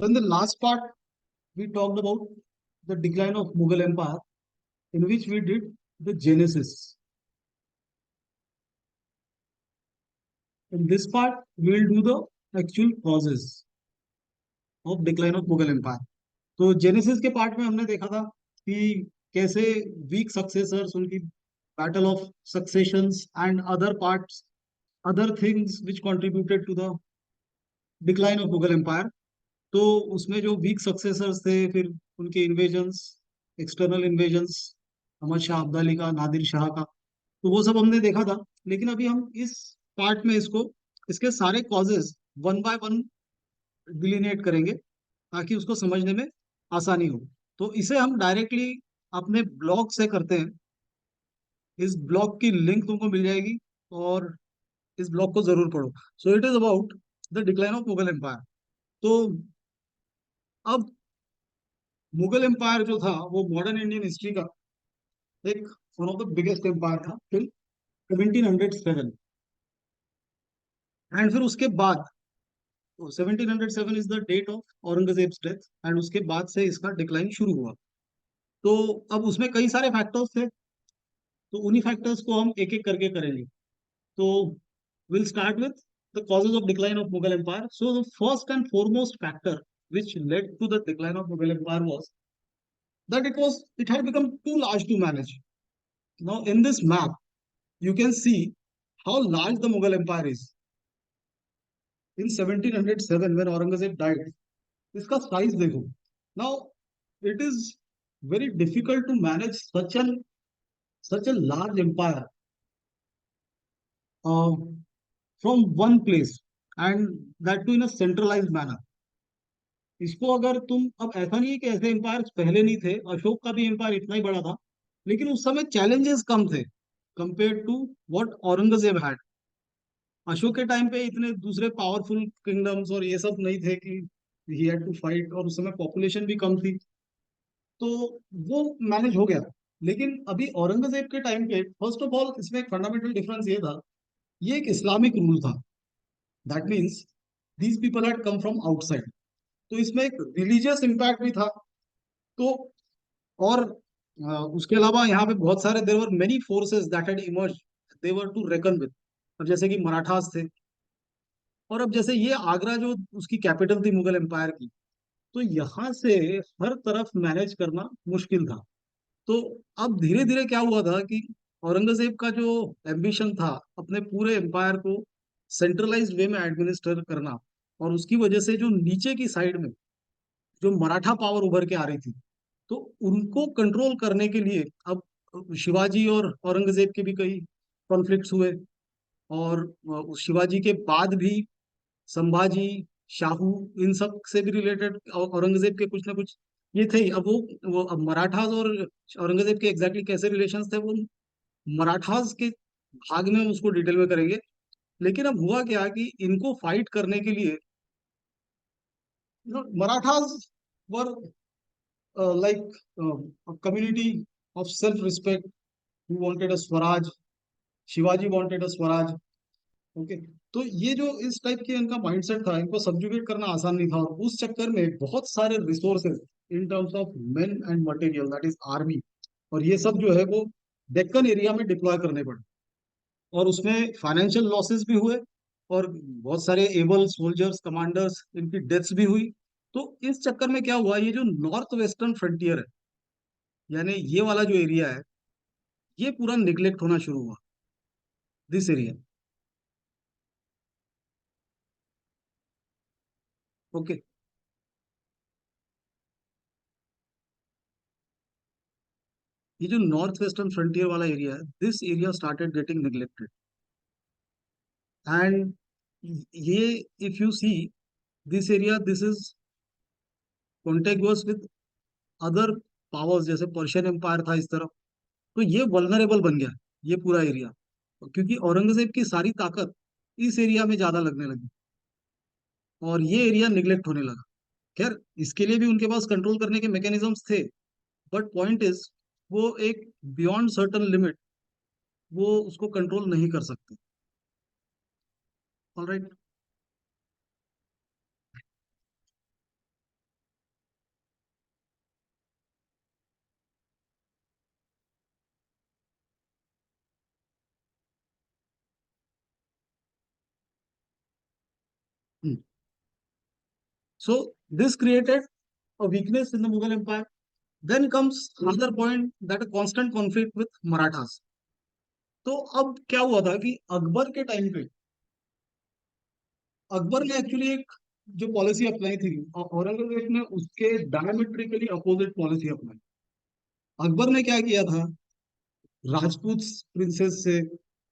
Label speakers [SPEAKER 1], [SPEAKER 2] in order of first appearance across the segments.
[SPEAKER 1] So in the last part, we talked about the decline of Mughal Empire, in which we did the genesis. In this part, we will do the actual causes of decline of Mughal Empire. तो genesis के part में हमने देखा था कि कैसे weak successors, उनकी battle of successions and other parts, other things which contributed to the decline of Mughal empire. तो उसमें जो वीक सक्सेसर्स थे, फिर उनके invasions, external invasions, Ahmad Shah Abdali का, नादिर शाह का, तो वो सब हमने देखा था। लेकिन अभी हम इस पार्ट में इसको, इसके सारे कॉजेज वन बाय वन डिलीनेट करेंगे ताकि उसको समझने में आसानी हो। तो इसे हम डायरेक्टली अपने ब्लॉग से करते हैं। इस ब्लॉग की लिंक तुमको मिल जाएगी और इस ब्लॉग को जरूर पढ़ो। So it is about the decline of Mughal empire. तो अब मुगल एम्पायर जो था वो मॉडर्न इंडियन हिस्ट्री का एक one of the biggest empire था टिल 1707। एंड फिर उसके बाद 1707 is the date of Aurangzeb death, and उसके बाद से इसका डिक्लाइन शुरू हुआ। तो अब उसमें कई सारे फैक्टर्स थे, तो उन्हीं फैक्टर्स को हम एक एक करके करेंगे। तो we'll start with the causes of decline of Mughal Empire. So the first and foremost factor which led to the decline of Mughal Empire was that it had become too large to manage. Now in this map, you can see how large the Mughal Empire is. In 1707, when Aurangzeb died, इसका size देखो. Now it is very difficult to manage such a large empire uh, from one place, and that too in a centralized manner. इसको अगर तुम, अब ऐसा नहीं है कि ऐसे एम्पायर पहले नहीं थे, अशोक का भी एम्पायर इतना ही बड़ा था, लेकिन उस समय चैलेंजेस कम थे compare to what Aurangzeb had. Ashok के टाइम पे इतने दूसरे पावरफुल किंगडम्स और ये सब नहीं थे कि ही हैड टू फाइट, और उस समय पॉपुलेशन भी कम थी, तो वो मैनेज हो गया। लेकिन अभी औरंगजेब के टाइम पे, फर्स्ट ऑफ ऑल, इसमें एक फंडामेंटल डिफरेंस ये था, ये एक इस्लामिक रूल था। That means these people had come from outside, तो इसमें एक रिलीजियस इम्पैक्ट भी था। तो और उसके अलावा यहाँ पे बहुत सारे, there were many forces that had emerge, they were to reckon with. अब जैसे कि मराठास थे, और अब जैसे ये आगरा जो उसकी कैपिटल थी मुगल एम्पायर की, तो यहाँ से हर तरफ मैनेज करना मुश्किल था। तो अब धीरे धीरे क्या हुआ था कि औरंगजेब का जो एम्बिशन था अपने पूरे एम्पायर को सेंट्रलाइज्ड वे में एडमिनिस्टर करना, और उसकी वजह से जो नीचे की साइड में जो मराठा पावर उभर के आ रही थी, तो उनको कंट्रोल करने के लिए अब शिवाजी और औरंगजेब के भी कई कॉन्फ्लिक्ट्स हुए। और शिवाजी के बाद भी संभाजी, शाहू, इन सब से भी रिलेटेड औरंगजेब के कुछ ना कुछ ये थे ही। अब वो अब मराठास और औरंगजेब के एग्जैक्टली कैसे रिलेशंस थे, वो मराठास के भाग में हम उसको डिटेल में करेंगे। लेकिन अब हुआ क्या कि इनको फाइट करने के लिए Marathas were like community of self respect, who wanted a Swaraj, Shivaji wanted a Swaraj. Okay, तो ये जो इस टाइप के इनका माइंडसेट था, इनको सब्जुगेट करना आसान नहीं था, और उस चक्कर में बहुत सारे resources in terms of main and material, that is army, और ये सब जो है वो डेक्कन एरिया में डिप्लॉय करने पड़े, और उसमें फाइनेंशियल लॉसेस भी हुए, और बहुत सारे एबल सोल्जर्स, कमांडर्स, इनकी डेथ्स भी हुई। तो इस चक्कर में क्या हुआ, ये जो नॉर्थ वेस्टर्न फ्रंटियर है, यानी ये वाला जो एरिया है, ये पूरा निग्लेक्ट होना शुरू हुआ, दिस एरिया। ओके, ये जो नॉर्थ वेस्टर्न फ्रंटियर वाला एरिया है, this area started getting neglected. And ये, if you see this area, this is contiguous with other powers, जैसे पर्शियन एम्पायर था इस तरफ, तो ये वल्नरेबल बन गया ये पूरा एरिया, क्योंकि औरंगजेब की सारी ताकत इस एरिया में ज्यादा लगने लगी, और ये एरिया निग्लेक्ट होने लगा। खैर, इसके लिए भी उनके पास कंट्रोल करने के मैकेनिज्म्स थे, बट पॉइंट इज, वो एक बियॉन्ड सर्टन लिमिट वो उसको कंट्रोल नहीं कर सकते। Alright. So this created a weakness in the Mughal Empire. Then comes another point, that a constant conflict with Marathas. तो अब क्या हुआ था कि अकबर के टाइम पे अकबर ने एक्चुअली एक जो पॉलिसी अप्लाई थी, और औरंगजेब ने उसके डायमेट्रिकली अपोजिट पॉलिसी अपनाई। अकबर ने क्या किया था, राजपूत प्रिंसेस से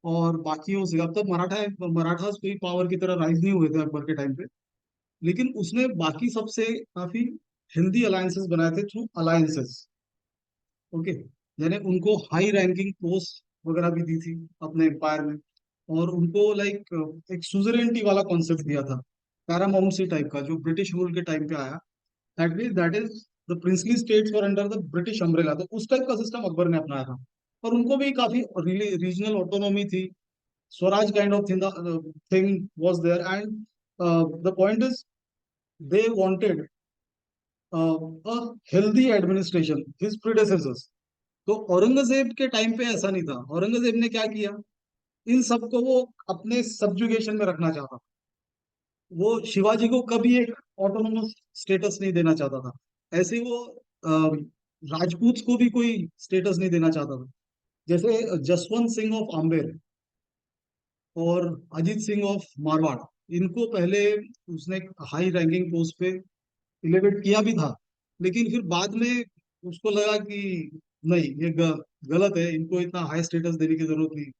[SPEAKER 1] और बाकियों से, अब तक मराठास कोई पावर की तरह राइज नहीं हुए थे अकबर के टाइम पे, लेकिन उसने बाकी सबसे काफी हिंदी अलायंसेस बनाए थे थ्रू अलायंसेस। ओके, यानी उनको हाई रैंकिंग पोस्ट वगैरह भी दी थी अपने एम्पायर में, और उनको लाइक एक सुजरेनिटी वाला कॉन्सेप्ट दिया था, पैरामाउंसी टाइप का, जो ब्रिटिश रूल के टाइम पे आया। That is the princely states were under the British umbrella, तो उस टाइप का सिस्टम अकबर ने अपनाया था। और उनको भी काफी रीजनल ऑटोनॉमी थी, swaraj kind of thing was there. And the point is, they wanted a healthy administration, his predecessors. तो औरंगजेब के टाइम पे ऐसा नहीं था। औरंगजेब ने क्या किया, इन सबको वो अपने सब्जुगेशन में रखना चाहता। वो शिवाजी को कभी एक ऑटोनोमस स्टेटस नहीं देना चाहता था। ऐसे ही वो राजपूत को भी कोई स्टेटस नहीं देना चाहता था। जैसे जसवंत सिंह ऑफ आम्बेर और अजीत सिंह ऑफ मारवाड़, इनको पहले उसने हाई रैंकिंग पोस्ट पे इलेवेट किया भी था, लेकिन फिर बाद में उसको लगा कि नहीं, ये गलत है, इनको इतना हाई स्टेटस देने की जरूरत नहीं।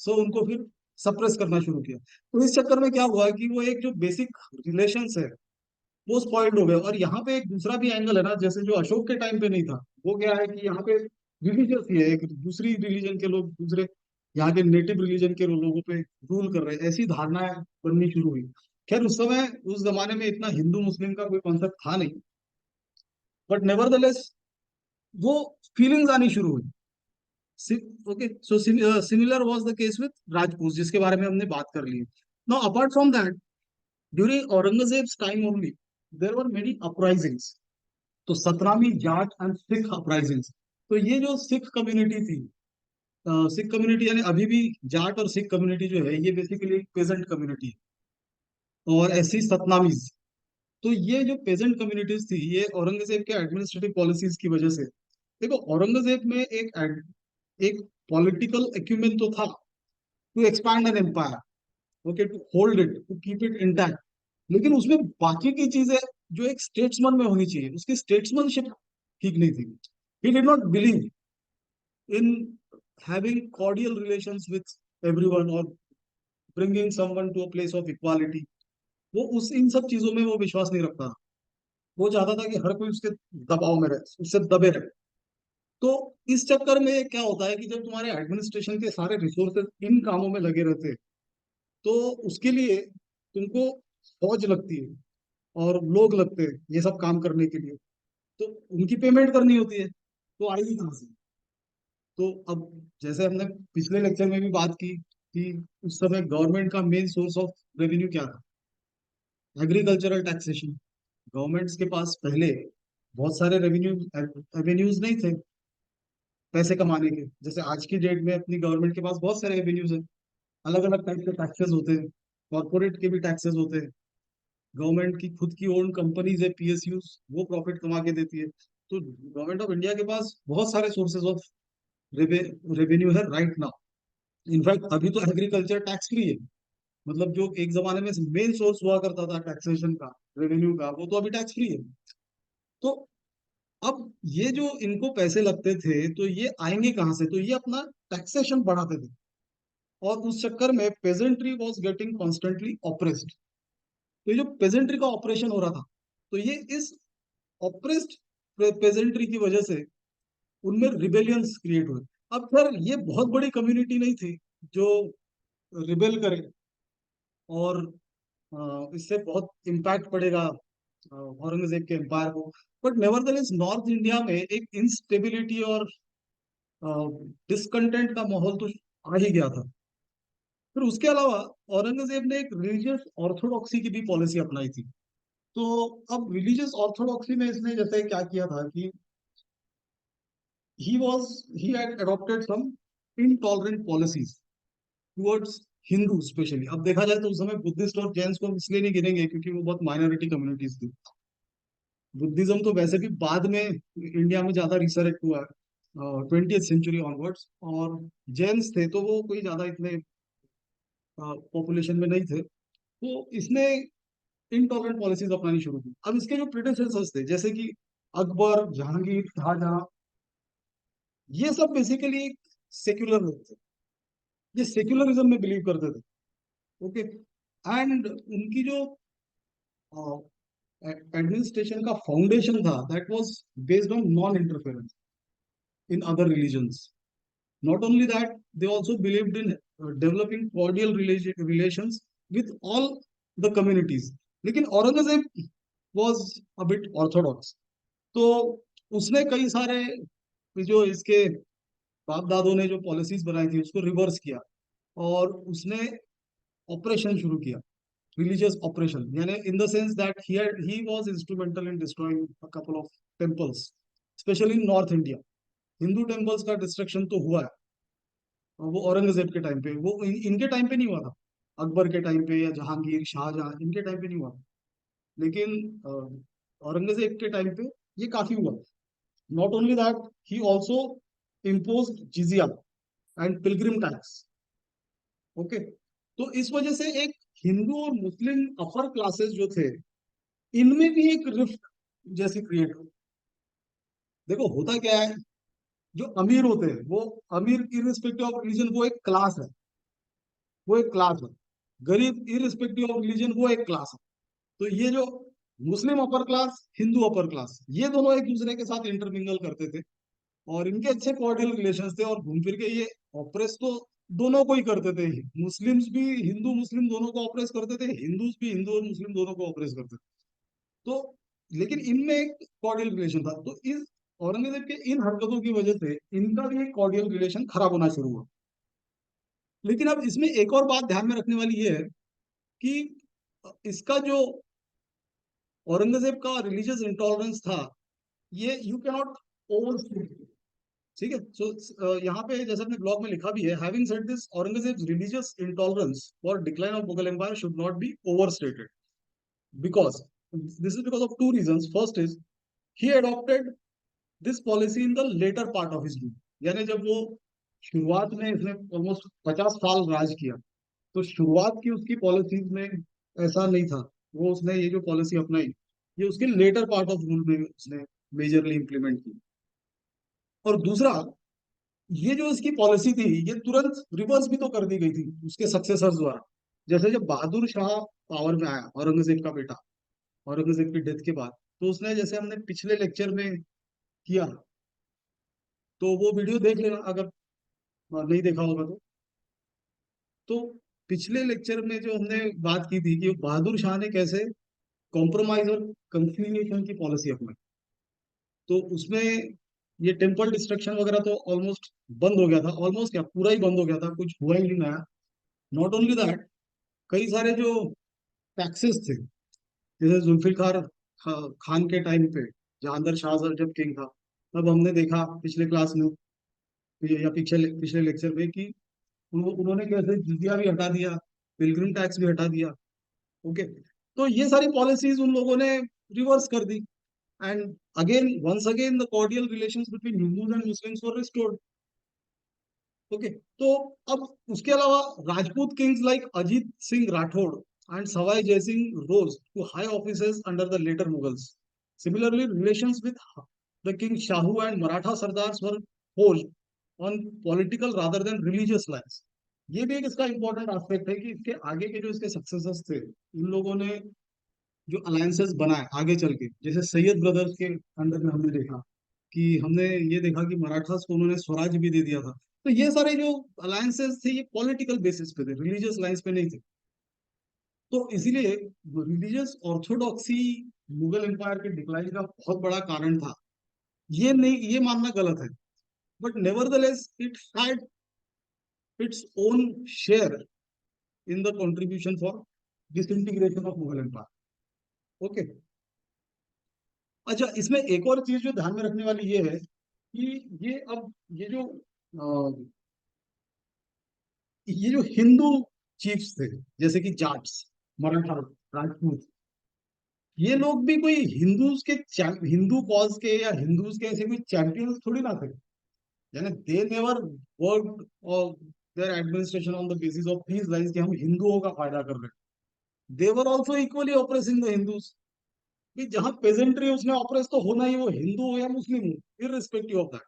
[SPEAKER 1] सो उनको फिर सप्रेस करना शुरू किया। तो इस चक्कर में क्या हुआ कि वो एक जो बेसिक रिलेशंस है वो स्पॉइल्ड हो गए। और यहाँ पे एक दूसरा भी एंगल है ना, जैसे जो अशोक के टाइम पे नहीं था, वो क्या है कि यहाँ पे रिलीजियस ही है, एक दूसरी रिलीजन के लोग दूसरे यहाँ के नेटिव रिलीजन के लोगों पे रूल कर रहे हैं, ऐसी धारणाएं बननी शुरू हुई। खैर उस समय उस जमाने में इतना हिंदू मुस्लिम का कोई कॉन्सेप्ट था नहीं, बट नेवरदलेस वो फीलिंग्स आनी शुरू हुई। Okay, so similar was the case with Rajput, जिसके बारे में हमने बात कर ली। Now apart from that, during Aurangzeb's time only there were many uprisings. तो 17वीं जाट एंड सिख अपराइजिंग्स। तो ये जो सिख कम्युनिटी थी, सिख कम्युनिटी यानी अभी भी जाट और सिख कम्युनिटी जो है, ये बेसिकली एक पेजेंट कम्युनिटी है। और ऐसी सतनामीज, तो ये जो पेजेंट कम्युनिटीज थी, ये औरंगजेब के एडमिनिस्ट्रेटिव पॉलिसीज की वजह से, देखो औरंगजेब में एक पॉलिटिकल एक्यूमेन तो था to expand an empire, okay, to hold it, to keep it intact, लेकिन उसमें बाकी की चीजें जो एक स्टेट्समैन में होनी चाहिए, उसकी स्टेट्समैनशिप ठीक नहीं थी। He did not believe in having cordial relations with everyone or bringing someone to a place of equality। वो उस इन सब चीजों में वो विश्वास नहीं रखता। वो चाहता था कि हर कोई उसके दबाव में रहे, उससे दबे रहे। तो इस चक्कर में क्या होता है कि जब तुम्हारे एडमिनिस्ट्रेशन के सारे रिसोर्सेज इन कामों में लगे रहते हैं, तो उसके लिए तुमको फौज लगती है और लोग लगते हैं ये सब काम करने के लिए, तो उनकी पेमेंट करनी होती है, तो आएगी कहाँ से? तो अब जैसे हमने पिछले लेक्चर में भी बात की कि उस समय गवर्नमेंट का मेन सोर्स ऑफ रेवेन्यू क्या था, एग्रीकल्चरल टैक्सेशन। गवर्नमेंट्स के पास पहले बहुत सारे रेवेन्यू एवेन्यूज नहीं थे पैसे कमाने के। जैसे आज की डेट में अपनी गवर्नमेंट के पास बहुत सारे एवेन्यूज हैं, अलग अलग टाइप के टैक्सेस होते हैं, कॉर्पोरेट के भी टैक्सेस होते हैं, गवर्नमेंट की खुद की ओन कंपनीज है पीएसयूज, वो प्रॉफिट कमा के देती है। तो गवर्नमेंट ऑफ इंडिया के पास बहुत सारे सोर्सेज ऑफ रेवेन्यू है राइट नाउ। इनफैक्ट अभी तो एग्रीकल्चर टैक्स फ्री है, मतलब जो एक जमाने में मेन सोर्स हुआ करता था टैक्सेशन का, रेवेन्यू का, वो तो अभी टैक्स फ्री है। तो अब ये जो इनको पैसे लगते थे, तो ये आएंगे कहाँ से? तो ये अपना टैक्सेशन बढ़ाते थे, और उस चक्कर में pageantry was getting constantly oppressed. तो ये जो पेजेंट्री का ऑपरेशन हो रहा था, तो ये इस ऑप्रेस्ड पेजेंट्री की वजह से उनमें रिबेलियंस क्रिएट हुए। अब सर ये बहुत बड़ी कम्युनिटी नहीं थी जो रिबेल करे, और इससे बहुत इम्पैक्ट पड़ेगा औरंगजेब के एम्पायर को। बट नेवरदलेस नॉर्थ इंडिया में एक इंस्टेबिलिटी और डिसकंटेंट का माहौल तो आ ही गया था। फिर उसके अलावा औरंगजेब ने एक रिलीजियस ऑर्थोडॉक्सी की भी पॉलिसी अपनाई थी। तो अब रिलीजियस ऑर्थोडॉक्सी में इसने जैसे क्या किया था कि he had adopted some intolerant policies towards Hindu specially, अब देखा जाए तो उस समय बुद्धिस्ट और जैन को हम इसलिए नहीं गिनेंगे क्योंकि वो बहुत माइनॉरिटी कम्युनिटीज थी। बुद्धिज्म तो वैसे भी बाद में इंडिया में ज्यादा रिसरेक्ट हुआ है 20th सेंचुरी ऑनवर्ड्स, और जैन्स थे तो वो कोई ज्यादा इतने पॉपुलेशन में नहीं थे। तो इसने इनटॉलरेंट पॉलिसीज अपनानी शुरू की। अब इसके जो प्रिडेसेसर्स थे जैसे कि अकबर, जहांगीर, शाहजहां, ये सब बेसिकली एक सेक्युलर लोग थे, ये सेक्युलरिज्म में बिलीव करते थे। ओके, एंड उनकी जो एडमिनिस्ट्रेशन का फाउंडेशन था that was based on non interference in other religions. Not only that, they also believed in developing cordial relations with all the communities. लेकिन Aurangzeb was a bit orthodox, तो उसने कई सारे जो इसके बाप दादों ने जो पॉलिसीज बनाई थी उसको रिवर्स किया, और उसने ऑपरेशन शुरू किया, रिलीजियस ऑपरेशन, यानी इन the sense that he was instrumental in destroying a couple of temples, specially in north India. Hindu temples का डिस्ट्रक्शन तो हुआ है, और वो औरंगजेब के टाइम पे, वो इनके टाइम पे नहीं हुआ था, अकबर के टाइम पे या जहांगीर, शाहजहां, इनके टाइम पे नहीं हुआ, लेकिन औरंगजेब के टाइम पे ये काफी हुआ। Not only that, he also impose jizya and pilgrim tax. Okay, तो इस वजह से एक हिंदू और मुस्लिम अपर क्लासेस जो थे, इनमें भी एक रिफ्ट जैसी क्रिएट हुई। देखो होता क्या है, जो अमीर होते हैं वो अमीर इरिस्पेक्टिव ऑफ रिलीजन वो एक क्लास है, वो एक क्लास है। गरीब इरिस्पेक्टिव ऑफ रिलीजन वो एक क्लास है। तो ये जो Muslim upper class, Hindu upper class, ये दोनों एक दूसरे के साथ इंटरमिंगल करते थे, और इनके अच्छे कॉर्डियल रिलेशंस थे, और घूम फिर के ये ऑपरेस तो दोनों को ही करते थे। मुस्लिम्स भी हिंदू मुस्लिम दोनों को ऑपरेस करते थे, हिंदूज भी हिंदू और मुस्लिम दोनों को ऑपरेस करते थे। तो लेकिन इनमें एक कॉर्डियल रिलेशन था, तो इस औरंगजेब के इन हरकतों की वजह से इनका भी एक कॉर्डियल रिलेशन खराब होना शुरू हुआ। लेकिन अब इसमें एक और बात ध्यान में रखने वाली ये है कि इसका जो औरंगजेब का रिलीजियस इंटॉलरेंस था, ये यू कैन नॉट ओवर, ठीक है। सो यहाँ पे जैसे अपने ब्लॉग में लिखा भी है, having said this Aurangzeb's religious intolerance for decline of Mughal empire should not be overstated, because this is because of two reasons. First is he adopted this policy in the latter part of his rule, यानी जब वो शुरुआत में, इसने almost 50 साल राज किया, तो शुरुआत की उसकी पॉलिसीज में ऐसा नहीं था। वो उसने ये जो पॉलिसी अपनाई, ये उसके लेटर पार्ट ऑफ रूल में उसने मेजरली इंप्लीमेंट की। और दूसरा, ये जो इसकी पॉलिसी थी ये तुरंत रिवर्स भी तो कर दी गई थी उसके सक्सेसर्स द्वारा। जैसे जब बहादुर शाह पावर में आया, औरंगजेब का बेटा, औरंगजेब की डेथ के बाद, तो उसने, जैसे हमने पिछले लेक्चर में किया, तो वो वीडियो देख लेना अगर नहीं देखा होगा तो पिछले लेक्चर में जो हमने बात की थी कि बहादुर शाह ने कैसे कॉम्प्रोमाइज और कंसिलिएशन की पॉलिसी अपनाई, तो उसमें ये टेम्पल डिस्ट्रक्शन वगैरह तो ऑलमोस्ट बंद हो गया था, ऑलमोस्ट क्या, पूरा ही बंद हो गया था, कुछ हुआ ही नहीं नया। नॉट ओनली दैट, कई सारे जो टैक्सेस थे, जैसे जुल्फिकार खान के टाइम पे, जहांगीर शाह जब किंग था, तब हमने देखा पिछले क्लास में या पिछले पिछले लेक्चर में कि उन्होंने कैसे जिजिया भी हटा दिया, पिलग्रिम टैक्स भी हटा दिया। ओके, तो ये सारी पॉलिसीज उन लोगों ने रिवर्स कर दी, and again once again the cordial relations between Hindus and Muslims were restored. Okay, तो अब उसके अलावा Rajput kings like Ajit Singh Rathore and Sawai Jai Singh rose to high offices under the later Mughals. Similarly relations with the king Shahu and Maratha sardars were forged on political rather than religious lines। ये भी एक इसका important aspect है कि इसके आगे के जो इसके सक्सेसर्स थे, इन लोगों ने जो अलायंसेस बनाए आगे चल के, जैसे सैयद ब्रदर्स के अंडर में हमने देखा कि हमने ये देखा कि मराठास को उन्होंने स्वराज भी दे दिया था। तो ये सारे जो अलायंसेस थे ये पॉलिटिकल बेसिस पे थे, रिलीजियस लाइंस पे नहीं थे। तो इसीलिए रिलीजियस ऑर्थोडॉक्सी मुगल एम्पायर के डिक्लाइन का बहुत बड़ा कारण था। ये नहीं, ये मानना गलत है, but nevertheless it had its own share in the contribution for disintegration of Mughal empire. Okay, अच्छा, इसमें एक और चीज जो ध्यान में रखने वाली ये है कि ये जो हिंदू चीफ्स थे, जैसे कि जाट्स, मराठा, राजपूत। ये लोग भी कोई हिंदू कॉज के या हिंदूज के ऐसे कोई चैंपियंस थोड़ी ना थे। यानी दे नेवर वर्कड और their administration on the basis of peace lines कि हम हिंदुओं का फायदा कर रहे हैं। They were also equally oppressing the Hindus. कि जहां पेजेंट्री है उसमें ऑपरेस तो होना ही, वो हिंदू हो या मुस्लिम हो, इररिस्पेक्टिव ऑफ दैट।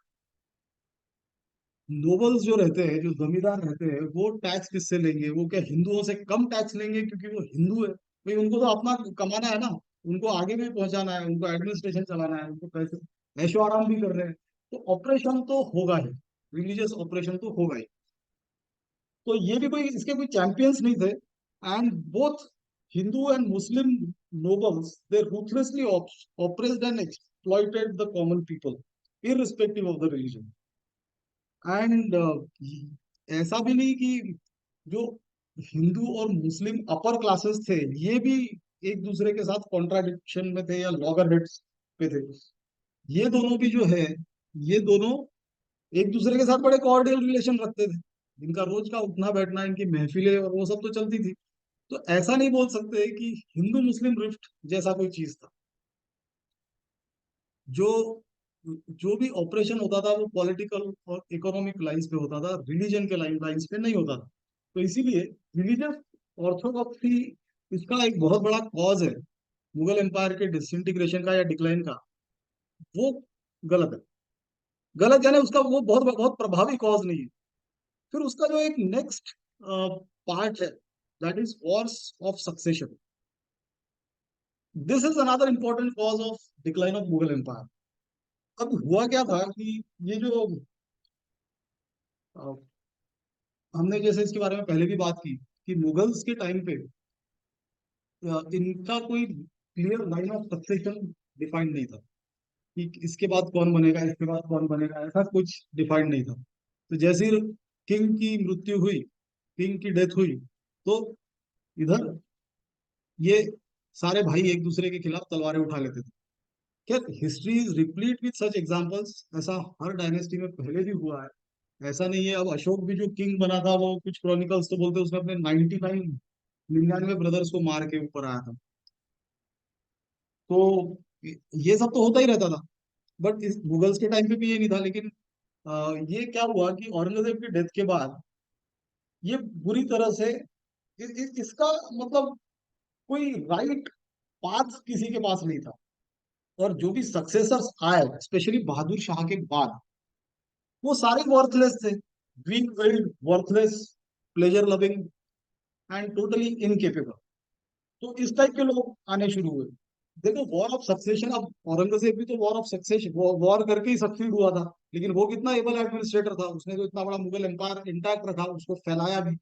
[SPEAKER 1] नोबल्स जो रहते हैं, जो जमींदार रहते हैं, वो टैक्स किससे लेंगे? वो क्या हिंदुओं से कम टैक्स लेंगे क्योंकि वो हिंदू है? भाई उनको तो अपना कमाना है ना, उनको आगे भी पहुंचाना है, उनको एडमिनिस्ट्रेशन चलाना है, उनको पैसे ऐशो आराम भी कर रहे हैं। तो ऑपरेशन तो होगा ही, रिलीजियस ऑपरेशन तो होगा ही। तो ये भी कोई इसके कोई चैंपियंस नहीं थे। And both Hindu and Muslim nobles, they ruthlessly oppressed and exploited the common people, irrespective of the religion. And ऐसा भी नहीं कि जो हिंदू और मुस्लिम अपर क्लासेस थे ये भी एक दूसरे के साथ कॉन्ट्राडिक्शन में थे या लॉगर पे थे। ये दोनों भी जो है, ये दोनों एक दूसरे के साथ बड़े कॉर्डियल रिलेशन रखते थे। इनका रोज का उठना बैठना, इनकी महफिलें और वो सब तो चलती थी। तो ऐसा नहीं बोल सकते कि हिंदू मुस्लिम रिफ्ट जैसा कोई चीज था। जो जो भी ऑपरेशन होता था वो पॉलिटिकल और इकोनॉमिक लाइंस पे होता था, रिलीजन के लाइंस पे नहीं होता था। तो इसीलिए रिलीजियस ऑर्थोडॉक्सी इसका एक बहुत बड़ा कॉज है, मुगल एम्पायर के डिसइंटीग्रेशन का या डिक्लाइन का। वो गलत है। गलत यानी उसका वो बहुत बहुत प्रभावी कॉज नहीं है। फिर उसका जो एक नेक्स्ट पार्ट है, that is wars of succession. This is another important cause of decline of Mughal empire. अब हुआ क्या था कि ये जो अ, हमने जैसे इसके बारे में पहले भी बात की कि मुगल्स के टाइम पे इनका कोई clear line of succession defined नहीं था कि इसके बाद कौन बनेगा, इसके बाद कौन बनेगा, ऐसा कुछ डिफाइंड नहीं था। तो जैसे ही किंग की मृत्यु हुई, किंग की डेथ हुई, तो इधर ये सारे भाई एक दूसरे के खिलाफ तलवारें उठा लेते थे। क्या history is replete with such examples. ऐसा हर डायनेस्टी में पहले भी हुआ है। ऐसा नहीं है, अब अशोक भी जो किंग बना था वो कुछ क्रॉनिकल्स तो बोलते हैं उसने अपने 99 ब्रदर्स को मार के ऊपर आया था। तो ये सब तो होता ही रहता था। बट इस मुगल्स के टाइम पे भी ये नहीं था। लेकिन ये क्या हुआ कि औरंगजेब की डेथ के बाद ये बुरी तरह से इसका मतलब कोई राइट पाथ किसी के पास नहीं था। और जो भी सक्सेसर्स आए स्पेशली बहादुर शाह के बाद, वो सारे वर्थलेस थे। Weak willed, worthless, pleasure loving and totally incapable. तो इस टाइप के लोग आने शुरू हुए। देखो वॉर ऑफ सक्सेशन, अब औरंगजेब भी तो वॉर ऑफ सक्सेशन वॉर करके ही सक्सीड हुआ था। लेकिन वो कितना एबल एडमिनिस्ट्रेटर था, उसने तो इतना बड़ा मुगल एम्पायर इंटैक्ट रखा, उसको फैलाया भी।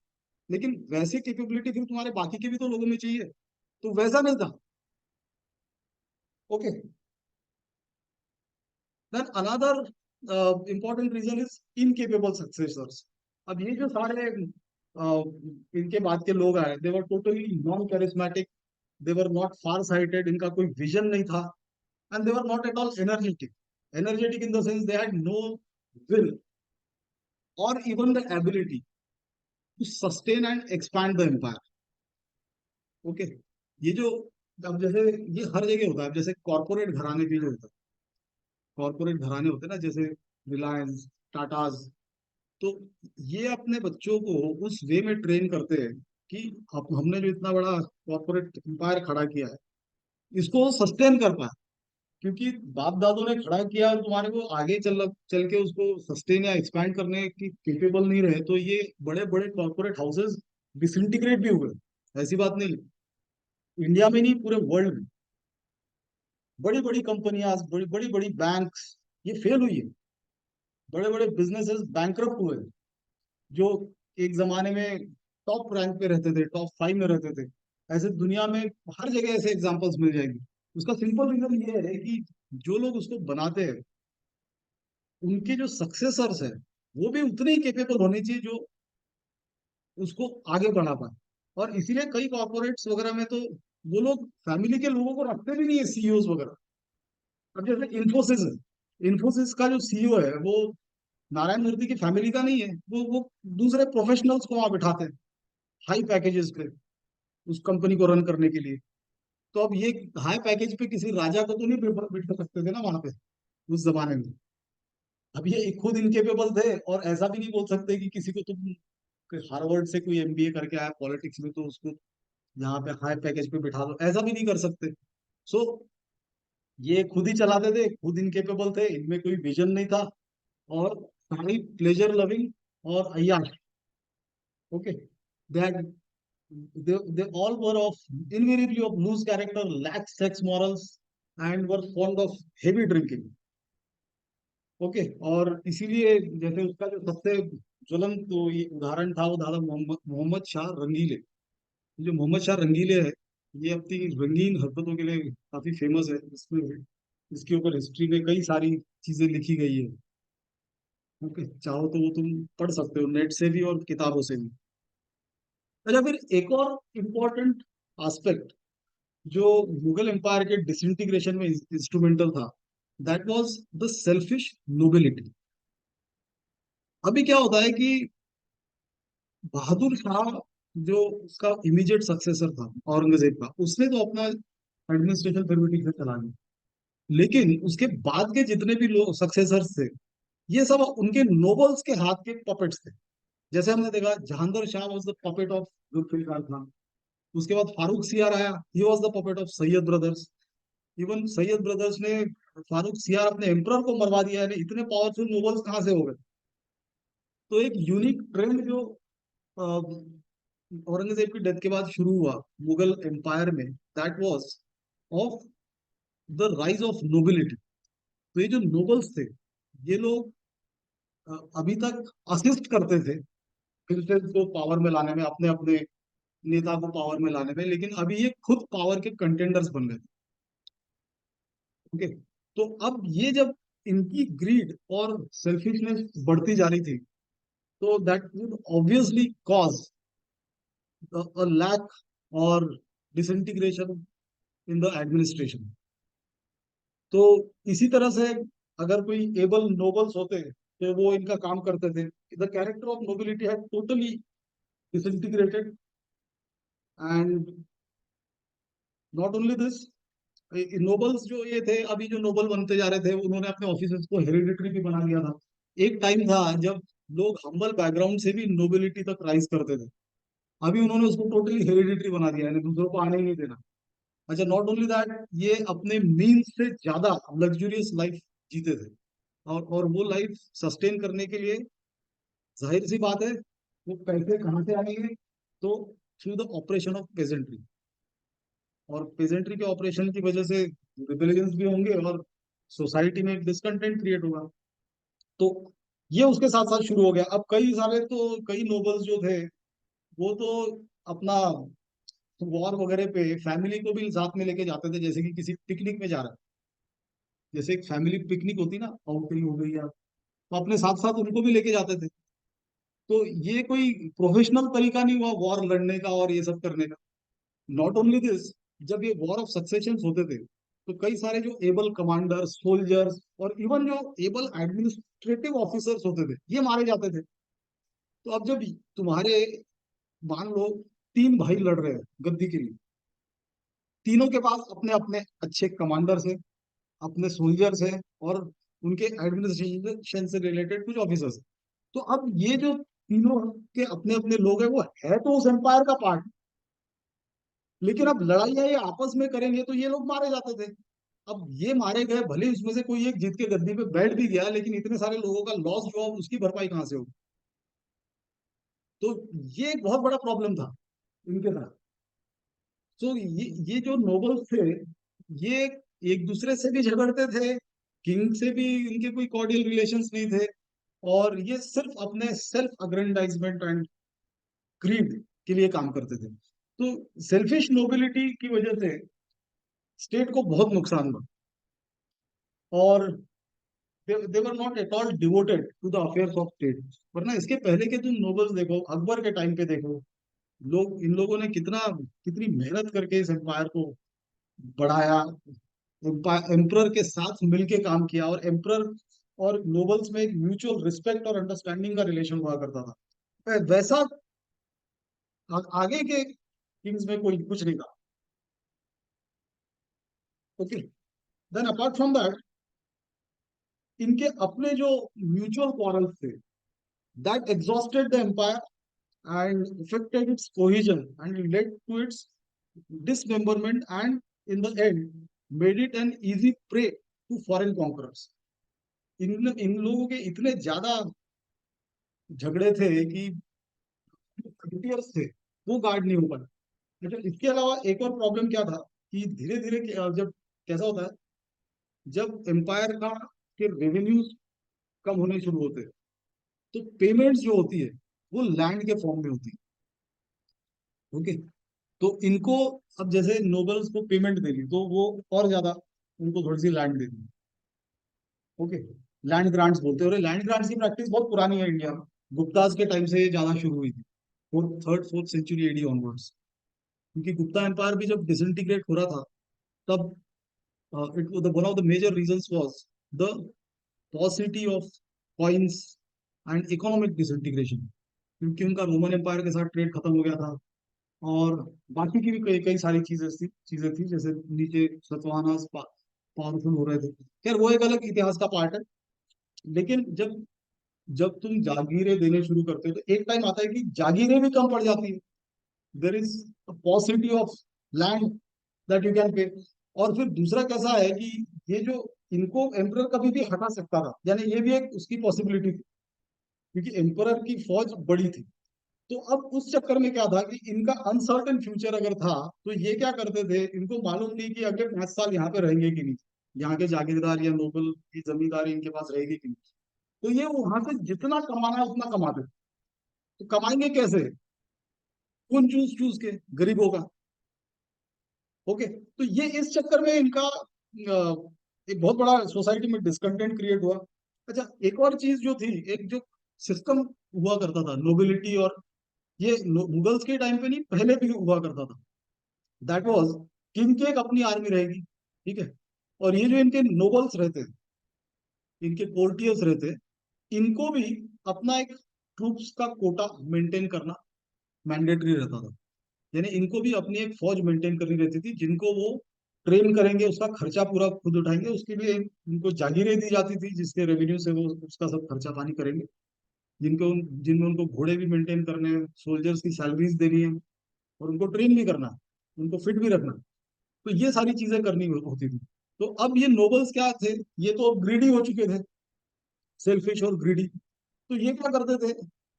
[SPEAKER 1] लेकिन वैसी कैपेबिलिटी फिर तुम्हारे बाकी के भी तो लोगों में चाहिए। तो वैसा नहीं था। Okay. Then another important reason is incapable successors. अब ये जो सारे इनके बाद के लोग आए, they were totally non charismatic, they were not far sighted, इनका कोई विजन नहीं था। And they were not at all energetic. Energetic in the sense they had no will और even the ability to sustain and expand the empire. Okay. ये जो अब जैसे ये हर जगह होता है। अब जैसे कॉर्पोरेट घराने भी जो होता है, कॉर्पोरेट घराने होते हैं ना, जैसे रिलायंस, टाटाज। तो ये अपने बच्चों को उस वे में ट्रेन करते हैं कि अब हमने जो इतना बड़ा कॉर्पोरेट एम्पायर खड़ा किया है, इसको सस्टेन कर पाए। क्योंकि बाप दादों ने खड़ा किया और तुम्हारे को आगे चल चल के उसको सस्टेन या एक्सपैंड करने की केपेबल नहीं रहे, तो ये बड़े बड़े कॉर्पोरेट हाउसेस डिसइंटीग्रेट भी हुए। ऐसी बात नहीं, इंडिया में नहीं पूरे वर्ल्ड में बड़ी बड़ी कंपनियां, बड़ी बड़ी बड़ी बैंक्स ये फेल हुई है। बड़े बड़े बिजनेसेस बैंकरप्ट हुए, जो एक जमाने में टॉप रैंक पे रहते थे, टॉप 5 में रहते थे। ऐसे दुनिया में हर जगह ऐसे एग्जांपल्स मिल जाएंगे। उसका सिंपल रीजन ये है कि जो लोग उसको बनाते हैं, उनके जो सक्सेसर्स है वो भी उतने ही केपेबल होने चाहिए जो उसको आगे बढ़ा पाए। और इसीलिए कई कॉर्पोरेट्स वगैरह में तो वो लोग फैमिली के लोगों को रखते भी नहीं है, सीईओज वगैरह। अब जैसे इन्फोसिस है, इन्फोसिस का जो सीईओ है वो नारायण मूर्ति की फैमिली का नहीं है, वो दूसरे प्रोफेशनल्स को वहां बिठाते हैं। हाई पैकेजेस पे उस कंपनी को रन करने के लिए। तो अब ये हाई पैकेज पे किसी राजा को तो नहीं बिठा सकते थे ना वहां पे उस जमाने में। अब ये खुद इनकेपेबल थे, और ऐसा भी नहीं बोल सकते कि किसी को तुम हार्वर्ड से कोई एमबीए करके आया पॉलिटिक्स में तो उसको यहाँ पे हाई पैकेज पे बिठा दो, ऐसा भी नहीं कर सकते। सो ये खुद ही चलाते थे, खुद इनकेपेबल थे, इनमें कोई विजन नहीं था, और सारी प्लेजर लविंग और अय्याश। Okay, they they all were of invariably of loose character, lacked sex morals, and were fond of heavy drinking. Okay, और इसीलिए जैसे उसका जो सबसे ज्वलन तो ये उदाहरण था, वो था मोहम्मद मोहम्मद शाह रंगीले। जो मोहम्मद शाह रंगीले है, ये अपनी रंगीन हरकतों के लिए काफी फेमस है। इसमें इसके ऊपर हिस्ट्री में कई सारी चीजें लिखी गई है। ओके, चाहो तो वो तुम पढ़ सकते हो नेट से भी और किताबों से भी। अच्छा, फिर एक और इम्पोर्टेंट एस्पेक्ट जो मुगल एम्पायर के डिसइंटीग्रेशन में इंस्ट्रूमेंटल था, that was the selfish nobility. अभी क्या होता है कि बहादुर शाह, जो उसका इमीडिएट सक्सेसर था औरंगजेब का, उसने तो अपना एडमिनिस्ट्रेशन फिर भी ठीक से चला लिया, लेकिन उसके बाद के जितने भी लोग सक्सेसर्स थे, ये सब उनके नोबल्स के हाथ के पपेट्स थे। जैसे हमने देखा, Jahangir Shah was the puppet of Zulfikar Khan. उसके बाद फारूक सियार आया, he was the puppet of Sayyid brothers. Even Sayyid brothers ने फारूक सियार अपने एम्परर को मरवा दिया है। इतने पावरफुल नोबल्स कहाँ से हो गए? तो एक यूनिक ट्रेंड जो अ, औरंगजेब की डेथ के बाद शुरू हुआ मुगल एम्पायर में, that was of the rise of nobility. तो ये जो नोबल्स थे, ये लोग अभी तक असिस्ट करते थे प्रिंसेस को पावर में लाने में, अपने अपने नेता को पावर में लाने में, लेकिन अभी ये खुद पावर के कंटेंडर्स बन गए। ओके, तो अब ये जब इनकी ग्रीड और सेल्फिशनेस बढ़ती जा रही थी, तो that would obviously cause a lack और डिसइंटीग्रेशन इन द एडमिनिस्ट्रेशन। तो इसी तरह से अगर कोई एबल नोबल्स होते तो वो इनका काम करते थे, the character of nobility had totally disintegrated. And not only this, nobles जो ये थे, अभी जो नोबल बनते जा रहे थे, उन्होंने अपने ऑफिसर्स को हेरिडिटरी भी बना लिया था। एक टाइम था जब लोग हम्बल बैकग्राउंड से भी नोबिलिटी तक राइज करते थे, अभी उन्होंने उसको टोटली हेरिडिटरी बना दिया है, दूसरों को आने ही नहीं देना। अच्छा, नॉट ओनली दैट, ये अपने मीन्स से ज्यादा लग्जूरियस लाइफ जीते थे, और वो लाइफ सस्टेन करने के लिए जाहिर सी बात है, वो पैसे कहाँ से आएंगे? तो through the operation of pageantry, और पेजेंट्री के ऑपरेशन की वजह से रिबेलियंस भी होंगे, और सोसाइटी में डिसकंटेंट क्रिएट होगा। तो ये उसके साथ साथ शुरू हो गया। अब कई सारे तो कई नोबल्स जो थे, वो तो अपना वॉर वगैरह पे फैमिली को भी साथ में लेके जाते थे, जैसे कि किसी पिकनिक में जा रहा है, जैसे एक फैमिली पिकनिक होती ना, आउटिंग हो गई, या तो अपने साथ साथ उनको भी लेके जाते थे। तो ये कोई प्रोफेशनल तरीका नहीं हुआ वॉर लड़ने का और ये सब करने का। नॉट ओनली दिस, जब ये वॉर ऑफ सक्सेशन होते थे, तो कई सारे जो एबल कमांडर्स, सोल्जर्स, और इवन जो एबल एडमिनिस्ट्रेटिव ऑफिसर्स होते थे, ये मारे जाते थे। तो अब जब तुम्हारे, मान लो, तीन भाई लड़ रहे हैं गद्दी के लिए, तीनों के पास अपने अपने अच्छे कमांडर्स हैं, अपने सोल्जर्स हैं, और उनके एडमिनिस्ट्रेशन से रिलेटेड कुछ ऑफिसर्स हैं। तो अब ये जो तीनों के अपने अपने लोग हैं, वो है तो उस एम्पायर का पार्ट, लेकिन अब लड़ाइयाँ ये आपस में करेंगे तो ये लोग मारे जाते थे। अब ये मारे गए, भले उसमें से कोई एक जीत के गद्दी पे बैठ भी गया, लेकिन इतने सारे लोगों का लॉस जो, अब उसकी भरपाई कहाँ से होगी? तो ये एक बहुत बड़ा प्रॉब्लम था इनके साथ। तो ये जो नोबल थे, ये एक दूसरे से भी झगड़ते थे, किंग से भी इनके कोई कॉर्डियल रिलेशंस नहीं थे, और ये सिर्फ अपने सेल्फ अग्रेंडाइजमेंट एंड ग्रीड के लिए काम करते थे। तो सेल्फिश नोबिलिटी की वजह से स्टेट को बहुत नुकसान हुआ, और they were not at all devoted to the affairs of state। वरना इसके पहले के तुम नोबल्स देखो, अकबर के टाइम पे देखो, लोग, इन लोगों ने कितना, कितनी मेहनत करके इस एम्पायर को बढ़ाया, एम्परर के साथ मिलके काम किया, और एम्परर और नोबल्स में एक म्यूचुअल रिस्पेक्ट और अंडरस्टैंडिंग का रिलेशन हुआ करता था। वैसा आगे के किंग्स में कोई कुछ नहीं था। Okay, then apart from that, इनके अपने जो म्यूचुअल क्वारल्स थे, that exhausted the empire and affected its cohesion and led to its dismemberment, and in the end made it an easy prey to foreign conquerors. इन लोगों के इतने ज्यादा झगड़े थे कि फ्रंटियर्स थे वो गार्ड नहीं हो पाए। अच्छा, इसके अलावा एक और प्रॉब्लम क्या था कि धीरे धीरे जब कैसा होता है, जब एम्पायर का के रेवेन्यूज कम होने शुरू होते हैं, तो पेमेंट्स जो होती है वो लैंड के फॉर्म में होती है। ओके, तो इनको अब जैसे नोबल्स को पेमेंट देनी, तो वो और ज्यादा उनको थोड़ी सी लैंड देनी। ओके, लैंड ग्रांट्स बोलते हैं, और लैंड ग्रांट्स की प्रैक्टिस बहुत पुरानी है इंडिया में। गुप्ताज के टाइम से ये ज्यादा शुरू हुई थी, third fourth century AD onwards. क्योंकि गुप्ता एम्पायर भी जब डिसइंटीग्रेट हो रहा था, तब it one of the major reasons was the possibility of coins and economic disintegration, क्योंकि उनका रोमन एम्पायर के साथ ट्रेड खत्म हो गया था। और बाकी की भी कई कई सारी चीजें थी, जैसे नीचे सतवाना पावरफुल हो रहे थे। खैर वो एक अलग इतिहास का पार्ट है। लेकिन जब जब तुम जागीरें देने शुरू करते हो, तो एक टाइम आता है कि जागीरें भी कम पड़ जाती है। There is possibility of land that you can pay. और फिर दूसरा कैसा है कि ये जो इनको एम्परर कभी भी हटा सकता था, यानी ये भी एक उसकी पॉसिबिलिटी थी, क्योंकि एम्परर की फौज बड़ी थी। तो अब उस चक्कर में क्या था कि इनका अनसर्टेन फ्यूचर अगर था, तो ये क्या करते थे, इनको मालूम नहीं कि अगले 5 साल यहाँ पे रहेंगे कि नहीं, यहाँ के जागीरदार या नोबल की जमींदारी इनके पास रहेगी कि नहीं। तो ये वहां से जितना कमाना है उतना कमाते थे। तो कमाएंगे कैसे? कौन चूज चूज के गरीबों का। ओके, तो ये इस चक्कर में इनका एक बहुत बड़ा सोसाइटी में डिसकंटेंट क्रिएट हुआ। अच्छा, एक और चीज जो थी, एक जो सिस्टम हुआ करता था नोबिलिटी, और ये मुगल्स के टाइम पे नहीं, पहले भी हुआ करता था। दैट वाज कि इनकी एक अपनी आर्मी रहेगी, ठीक है, और ये जो इनके नोबल्स रहते हैं, इनके कोर्टियर्स रहते हैं, इनको भी अपना एक ट्रूप्स का कोटा मेंटेन करना मैंडेटरी रहता था। यानी इनको भी अपनी एक फौज मेंटेन करनी रहती थी, जिनको वो ट्रेन करेंगे, उसका खर्चा पूरा खुद उठाएंगे, उसके लिए उनको जागीरें दी जाती थी जिसके रेवेन्यू से वो उसका सब खर्चा पानी करेंगे। जिनमें उनको घोड़े भी मेंटेन करने हैं, सोल्जर्स की सैलरीज देनी है, और उनको ट्रेन भी करना है, उनको फिट भी रखना है। तो ये सारी चीजें करनी होती थी। तो अब ये नोबल्स क्या थे, ये तो ग्रीडी हो चुके थे, सेल्फिश और ग्रीडी। तो ये क्या करते थे,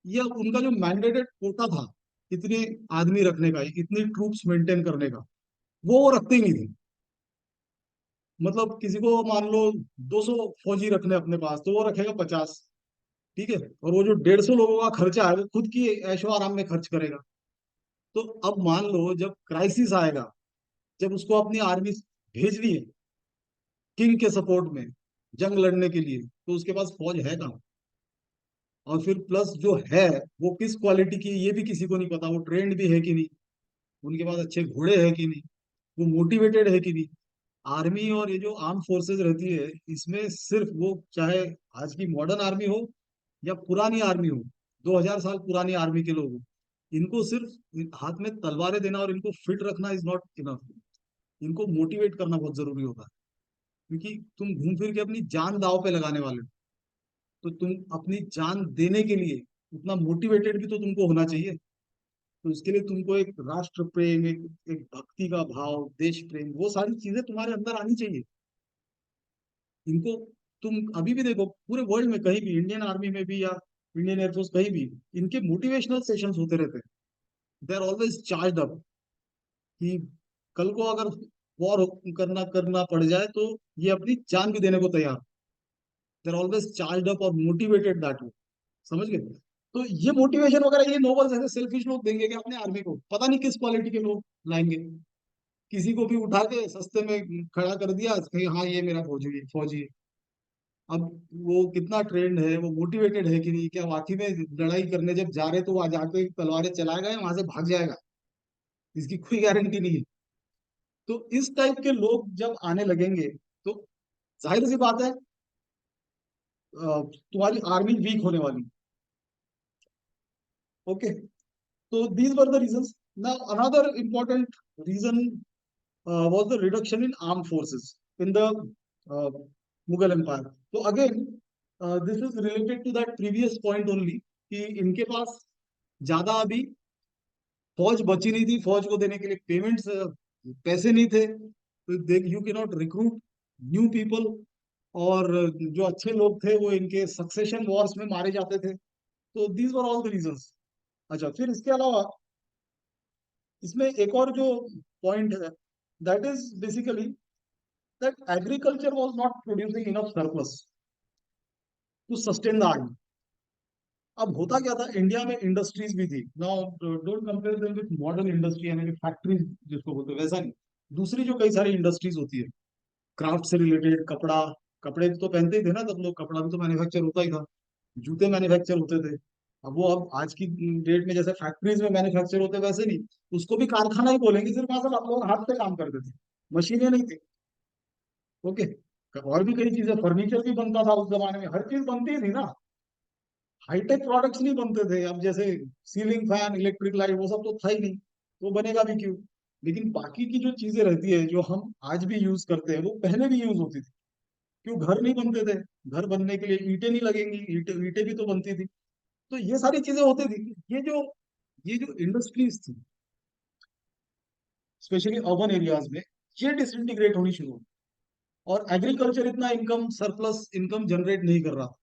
[SPEAKER 1] ये उनका जो मैंडेटेड कोटा था इतने आदमी रखने का, इतनी ट्रूप्स मेंटेन करने का, वो रखते ही नहीं थे। मतलब किसी को मान लो 200 फौजी रखने अपने पास, तो वो रखेगा 50, ठीक है, और वो जो 150 लोगों का खर्चा है वो खुद की ऐशो आराम में खर्च करेगा। तो अब मान लो जब क्राइसिस आएगा, जब उसको अपनी आर्मी भेजनी है किंग के सपोर्ट में जंग लड़ने के लिए, तो उसके पास फौज है कहाँ? और फिर प्लस जो है वो किस क्वालिटी की, ये भी किसी को नहीं पता, वो ट्रेंड भी है कि नहीं, उनके पास अच्छे घोड़े हैं कि नहीं, वो मोटिवेटेड है कि नहीं। आर्मी और ये जो आर्म फोर्सेस रहती है, इसमें सिर्फ वो चाहे आज की मॉडर्न आर्मी हो या पुरानी आर्मी हो, 2000 साल पुरानी आर्मी के लोग हो, इनको सिर्फ हाथ में तलवारें देना और इनको फिट रखना इज नॉट इनफ। इनको मोटिवेट करना बहुत जरूरी होता है, क्योंकि तुम घूम फिर के अपनी जान दांव पे लगाने वाले हो। तो तुम अपनी जान देने के लिए उतना मोटिवेटेड भी तो तुमको होना चाहिए। तो इसके लिए तुमको एक राष्ट्र प्रेम, एक भक्ति का भाव, देश प्रेम, वो सारी चीजें तुम्हारे अंदर आनी चाहिए। इनको तुम अभी भी देखो, पूरे वर्ल्ड में कहीं भी, इंडियन आर्मी में भी या इंडियन एयरफोर्स कहीं भी, इनके मोटिवेशनल सेशंस होते रहते हैं। They are always charge up कि कल को अगर वॉर करना करना पड़ जाए, तो ये अपनी जान भी देने को तैयार। They are always charge up और मोटिवेटेड दैट वे। समझ गए? तो ये मोटिवेशन वगैरह ये नोबल्स ऐसे सेल्फिश लोग देंगे कि अपने आर्मी को पता नहीं किस क्वालिटी के लोग लाएंगे। किसी को भी उठा के सस्ते में खड़ा कर दिया कि हाँ ये मेरा फौजी फौजी है। अब वो कितना ट्रेंड है, वो मोटिवेटेड है कि नहीं, क्या वाकई में लड़ाई करने जब जा रहे तो वहां जाके तलवारें चलाएगा या वहां से भाग जाएगा, इसकी कोई गारंटी नहीं है। तो इस टाइप के लोग जब आने लगेंगे, तो जाहिर सी बात है तुम्हारी आर्मी वीक होने वाली। Okay, So these were the reasons. Now another important reason was the reduction in armed forces in the uh, Mughal Empire. So again, this is related to that previous point only कि इनके पास ज्यादा अभी फौज बची नहीं थी, फौज को देने के लिए पेमेंट्स, पैसे नहीं थे, तो they you can not recruit new people, और जो अच्छे लोग थे वो इनके सक्सेशन वॉर्स में मारे जाते थे। तो these were all the reasons. अच्छा, फिर इसके अलावा इसमें एक और जो पॉइंट है, that is basically that agriculture was not producing enough surplus to sustain the army. अब होता क्या था, इंडिया में इंडस्ट्रीज भी थी। Now don't compare them with modern industry, यानी फैक्ट्रीज जिसको बोलते हैं, वैसा नहीं। दूसरी जो कई सारी इंडस्ट्रीज होती है क्राफ्ट से रिलेटेड, कपड़ा, कपड़े तो पहनते ही थे ना तब लोग, कपड़ा भी तो मैन्युफैक्चर होता ही था, जूते मैन्युफैक्चर होते थे। अब आज की डेट में जैसे फैक्ट्रीज में मैन्युफैक्चर होते वैसे नहीं, उसको भी कारखाना ही बोलेंगे, सिर्फ वहां सब आप लोग हाथ से काम करते थे, मशीनें नहीं थी। ओके। और भी कई चीजें, फर्नीचर भी बनता था उस जमाने में, हर चीज बनती थी ना। हाईटेक प्रोडक्ट्स नहीं बनते थे, अब जैसे सीलिंग फैन, इलेक्ट्रिक लाइट, वो सब तो था ही नहीं, तो बनेगा भी क्यों। लेकिन बाकी की जो चीजें रहती है जो हम आज भी यूज करते हैं, वो पहले भी यूज होती थी। क्यों, घर नहीं बनते थे, घर बनने के लिए ईंटें नहीं लगेंगी, ईंटें भी तो बनती थी। तो ये सारी चीजें होती थी। ये जो इंडस्ट्रीज थी, स्पेशली अर्बन एरियाज में, ये डिसइंटीग्रेट होनी शुरू हुई, और एग्रीकल्चर इतना इनकम, सरप्लस इनकम जनरेट नहीं कर रहा।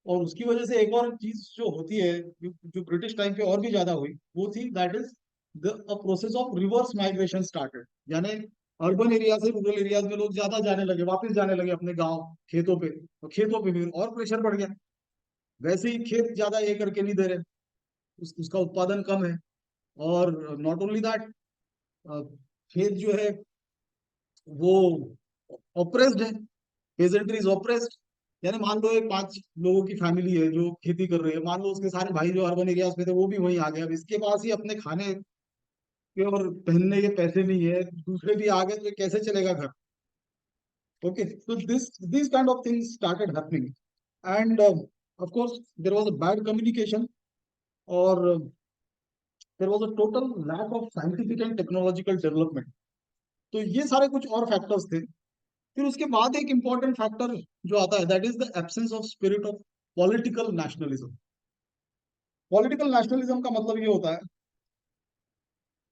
[SPEAKER 1] और उसकी वजह से एक और चीज जो होती है, जो ब्रिटिश टाइम पे और भी ज्यादा हुई, वो थी that is the process of reverse migration started. यानी अर्बन एरिया से रूरल एरियाज में लोग ज्यादा जाने लगे, वापस जाने लगे अपने गांव, खेतों पे। तो खेतों पे फिर और प्रेशर बढ़ गया, वैसे ही खेत ज्यादा ये करके नहीं दे रहे, उसका उत्पादन कम है। और नॉट ओनली दैट, खेत जो है वो ऑप्रेस्ड है, पेजेंट्री इज ऑप्रेस्ड। यानी मान लो एक 5 लोगों की फैमिली है जो खेती कर रही है, मान लो उसके सारे भाई जो अर्बन एरियाज में थे वो भी वहीं आ गए, अब इसके पास ही अपने खाने के और पहनने के पैसे नहीं है, दूसरे भी आ गए, तो ये कैसे चलेगा घर। Okay, so these kind of things started happening, and of course there was a bad communication, or there was a total lack of scientific and technological development. तो ये सारे कुछ और फैक्टर्स थे। फिर उसके बाद एक इंपॉर्टेंट फैक्टर जो आता है, that is the absence of spirit of political nationalism. Political nationalism का मतलब ये होता है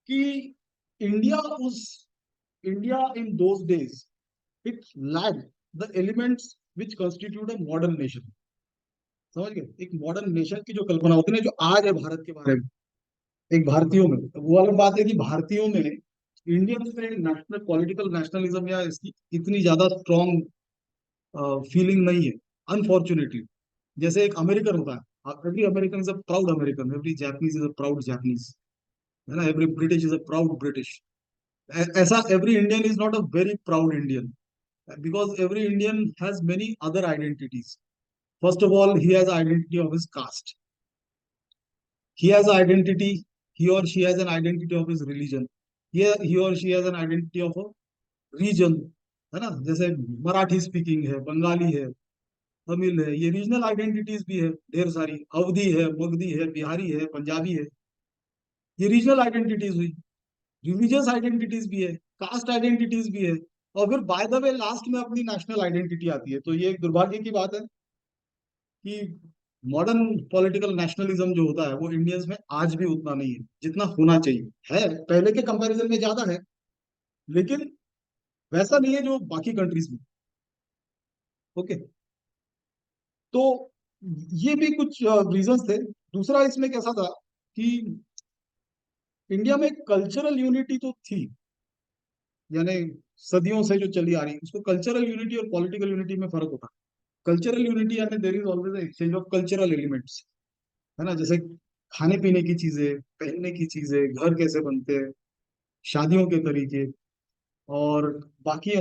[SPEAKER 1] कि इंडिया उस India in those days, it lacked the elements which constitute a modern nation. समझ गए, एक मॉडर्न नेशन की जो कल्पना होती है ना, जो आज है भारत के बारे में, एक भारतीयों में, तो वो अलग बात है कि भारतीयों में, इंडियंस में नेशनल पॉलिटिकल नेशनलिज्म या इसकी इतनी ज्यादा स्ट्रॉन्ग फीलिंग नहीं है, अनफॉर्चुनेटली। जैसे एक अमेरिकन होता है, every American is a proud American, every Japanese is a proud Japanese, है ना, every British is a proud British. ऐसा every Indian is not a very proud Indian, because every Indian has many other identities. First of all, he has identity of his caste, he has an identity, he or she has an identity of his religion, he or she has an identity of a region, है ना, जैसे Marathi speaking है, बंगाली है, तमिल है, ये regional identities भी है ढेर सारी, अवधी है, मगधी है, बिहारी है, पंजाबी है, ये रीजनल आइडेंटिटीज हुई। रिलीजियस आइडेंटिटीज भी है, कास्ट आइडेंटिटीज भी है, और फिर बाय द वे लास्ट में अपनी नेशनल आइडेंटिटी आती है। तो ये एक दुर्भाग्य की बात है कि मॉडर्न पॉलिटिकल नेशनलिज्म जो होता है वो इंडियंस में आज भी उतना नहीं है जितना होना चाहिए। है, पहले के कंपैरिजन में ज्यादा है, लेकिन वैसा नहीं है जो बाकी कंट्रीज में। ओके, तो ये भी कुछ रीजंस थे। दूसरा इसमें कैसा था कि इंडिया में कल्चरल यूनिटी तो थी, यानी सदियों से जो चली आ रही, उसको कल्चरल यूनिटी और पॉलिटिकल यूनिटी में फर्क होता है। कल्चरल यूनिटी यानी there is always exchange of cultural elements, है ना, जैसे खाने पीने की चीजें, पहनने की चीजें, घर कैसे बनते हैं, शादियों के तरीके, और बाकी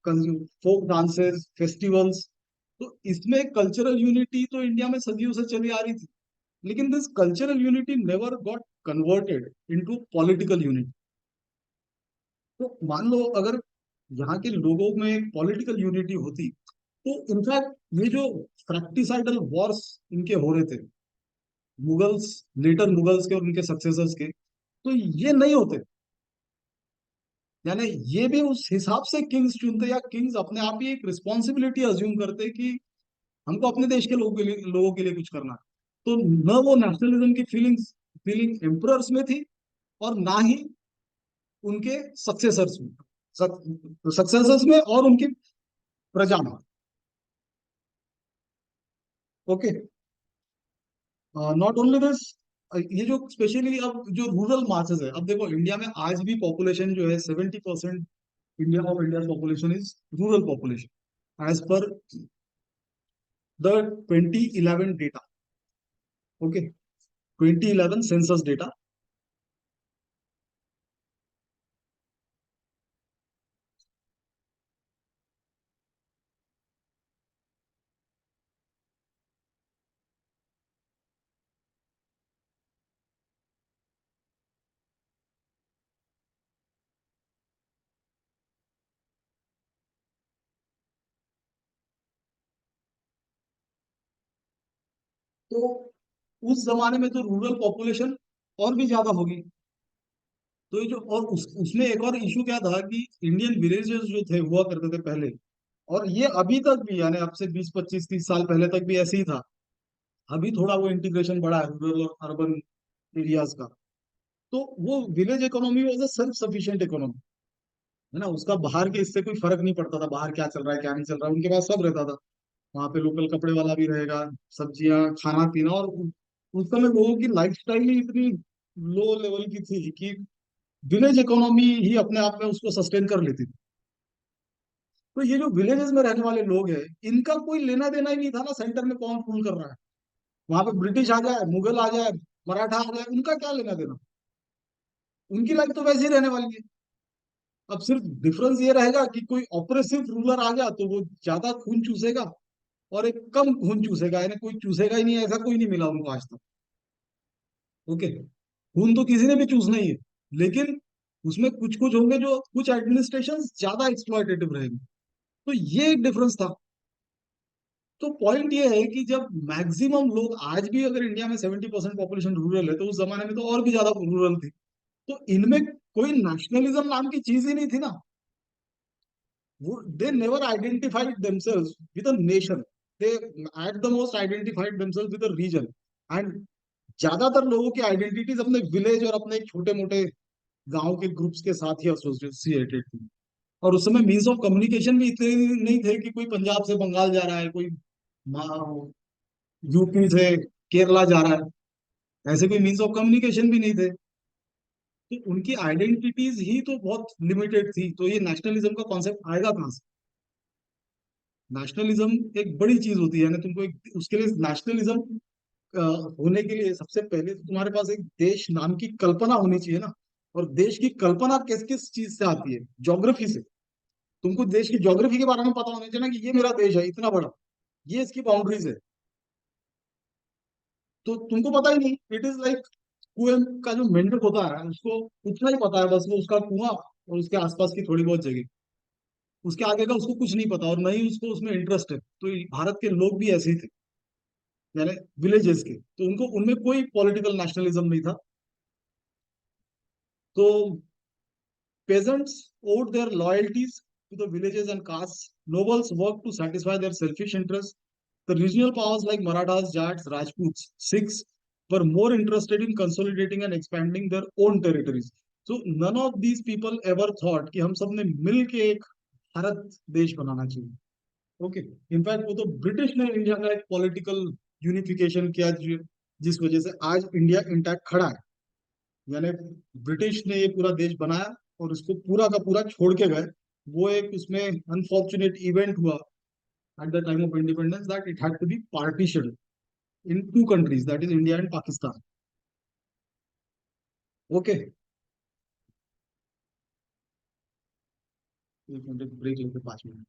[SPEAKER 1] फोक डांसेस, फेस्टिवल्स। तो इसमें कल्चरल यूनिटी तो इंडिया में सदियों से चली आ रही थी, लेकिन this cultural unity never got converted into political unity. तो मान लो अगर यहाँ के लोगों में पॉलिटिकल यूनिटी होती, तो इनफैक्ट ये जो फ्रैक्टिसाइडल वॉर्स इनके हो रहे थे,
[SPEAKER 2] मुगल्स, लेटर मुगल्स के और उनके सक्सेसर्स के, तो ये नहीं होते। यानी ये भी उस हिसाब से किंग्स चुनते, या किंग्स अपने आप ही एक रिस्पॉन्सिबिलिटी अज्यूम करते कि हमको अपने देश के लोगों के लिए कुछ करना है। तो न वो नेशनलिज्म की फीलिंग एम्परर्स में थी, और ना ही उनके सक्सेसर्स में, सक्सेसर्स में और उनकी प्रजा में। ओके। नॉट ओनली दिस, ये जो स्पेशली अब जो रूरल मासेस है, अब देखो इंडिया में आज भी पॉपुलेशन जो है 70% India of India population is rural population, as per the 2011 data. Okay, 2011 census data. तो उस जमाने में तो रूरल पॉपुलेशन और भी ज्यादा होगी। तो ये जो, और उसमें एक और इशू क्या था कि इंडियन विलेजेस जो थे हुआ करते थे पहले, और ये अभी तक भी, यानी अब से 20 25 30 साल पहले तक भी ऐसे ही था। अभी थोड़ा वो इंटीग्रेशन बढ़ा है रूरल और अर्बन एरियाज का। तो वो village economy was a self sufficient economy, है ना। उसका बाहर के इससे कोई फर्क नहीं पड़ता था, बाहर क्या चल रहा है क्या नहीं चल रहा है, उनके पास सब रहता था। वहां पे लोकल कपड़े वाला भी रहेगा, सब्जियां, खाना पीना। और उस समय लोगों की लाइफस्टाइल ही इतनी लो लेवल की थी कि विलेज इकोनॉमी ही अपने आप में उसको सस्टेन कर लेती थी। तो ये जो विलेजेस में रहने वाले लोग हैं, इनका कोई लेना देना ही नहीं था ना सेंटर में कौन रूल कर रहा है। वहां पे ब्रिटिश आ जाए, मुगल आ जाए, मराठा आ जाए, उनका क्या लेना देना। उनकी लाइफ तो वैसे ही रहने वाली है। अब सिर्फ डिफरेंस ये रहेगा कि कोई ऑपरेसिव रूलर आ गया तो वो ज्यादा खून चूसेगा, और एक कम खून चूसेगा, यानी कोई चूसेगा ही नहीं, ऐसा कोई नहीं मिला उनको आज तक। ओके, खून तो किसी ने भी चूसना ही है, लेकिन उसमें कुछ कुछ होंगे, जो कुछ एडमिनिस्ट्रेशन ज्यादा एक्सप्लॉयटेटिव रहेंगे। तो ये एक डिफरेंस था। तो पॉइंट ये है कि जब मैक्सिमम लोग, आज भी अगर इंडिया में 70% पॉपुलेशन रूरल है, तो उस जमाने में तो और भी ज्यादा रूरल थी। तो इनमें कोई नेशनलिज्म नाम की चीज ही नहीं थी ना। वो they never identified themselves with a nation, they at the most identified themselves with a region. And ज्यादातर लोगों की आइडेंटिटीज अपने विलेज और अपने छोटे मोटे गांव के ग्रुप्स के साथ ही एसोसिएटेड थी। और उस समय मीन्स ऑफ कम्युनिकेशन भी इतने नहीं थे कि कोई पंजाब से बंगाल जा रहा है, कोई यूपी से केरला जा रहा है, ऐसे कोई मीन्स ऑफ कम्युनिकेशन भी नहीं थे। तो उनकी आइडेंटिटीज ही तो बहुत लिमिटेड थी, तो ये नेशनलिज्म का कॉन्सेप्ट आएगा कहाँ से। नेशनलिज्म एक बड़ी चीज होती है ना, तुमको एक उसके लिए नेशनलिज्म होने के लिए सबसे पहले तो तुम्हारे पास एक देश नाम की कल्पना होनी चाहिए ना। और देश की कल्पना किस किस चीज से आती है? ज्योग्राफी से। तुमको देश की ज्योग्राफी के बारे में पता होना चाहिए ना, कि ये मेरा देश है इतना बड़ा, ये इसकी बाउंड्रीज है। तो तुमको पता ही नहीं, इट इज लाइक कुएं का जो मेंढक होता है उसको उतना ही पता है बस, वो उसका कुआं और उसके आसपास की थोड़ी बहुत जगह, उसके आगे का उसको कुछ नहीं पता, और न ही उसको उसमें इंटरेस्ट है। तो भारत के लोग भी ऐसे ही थे, यानी विलेजेस के, तो उनको उनमें कोई पॉलिटिकल नेशनलिज्म नहीं था। तो peasants owed their loyalties to the villages and castes. Nobles worked to satisfy their selfish interests. The regional powers like Marathas, Jats, Rajputs, Sikhs were more interested in consolidating and expanding their own territories. So none of these people ever thought कि हम सब ने मिल के एक भारत देश बनाना चाहिए। Okay, in fact वो तो ब्रिटिश ने इंडिया का एक पॉलिटिकल यूनिफिकेशन किया, जिस वजह से आज इंडिया इंटैक्ट खड़ा है। यानी ब्रिटिश ने ये पूरा देश बनाया और उसको पूरा का पूरा छोड़ के गए। वो एक उसमें अनफॉर्चुनेट इवेंट हुआ at the time of independence, that it had to be partition in two countries, that is India and Pakistan. Okay, एक मिनट ब्रेक लेते 5 minute.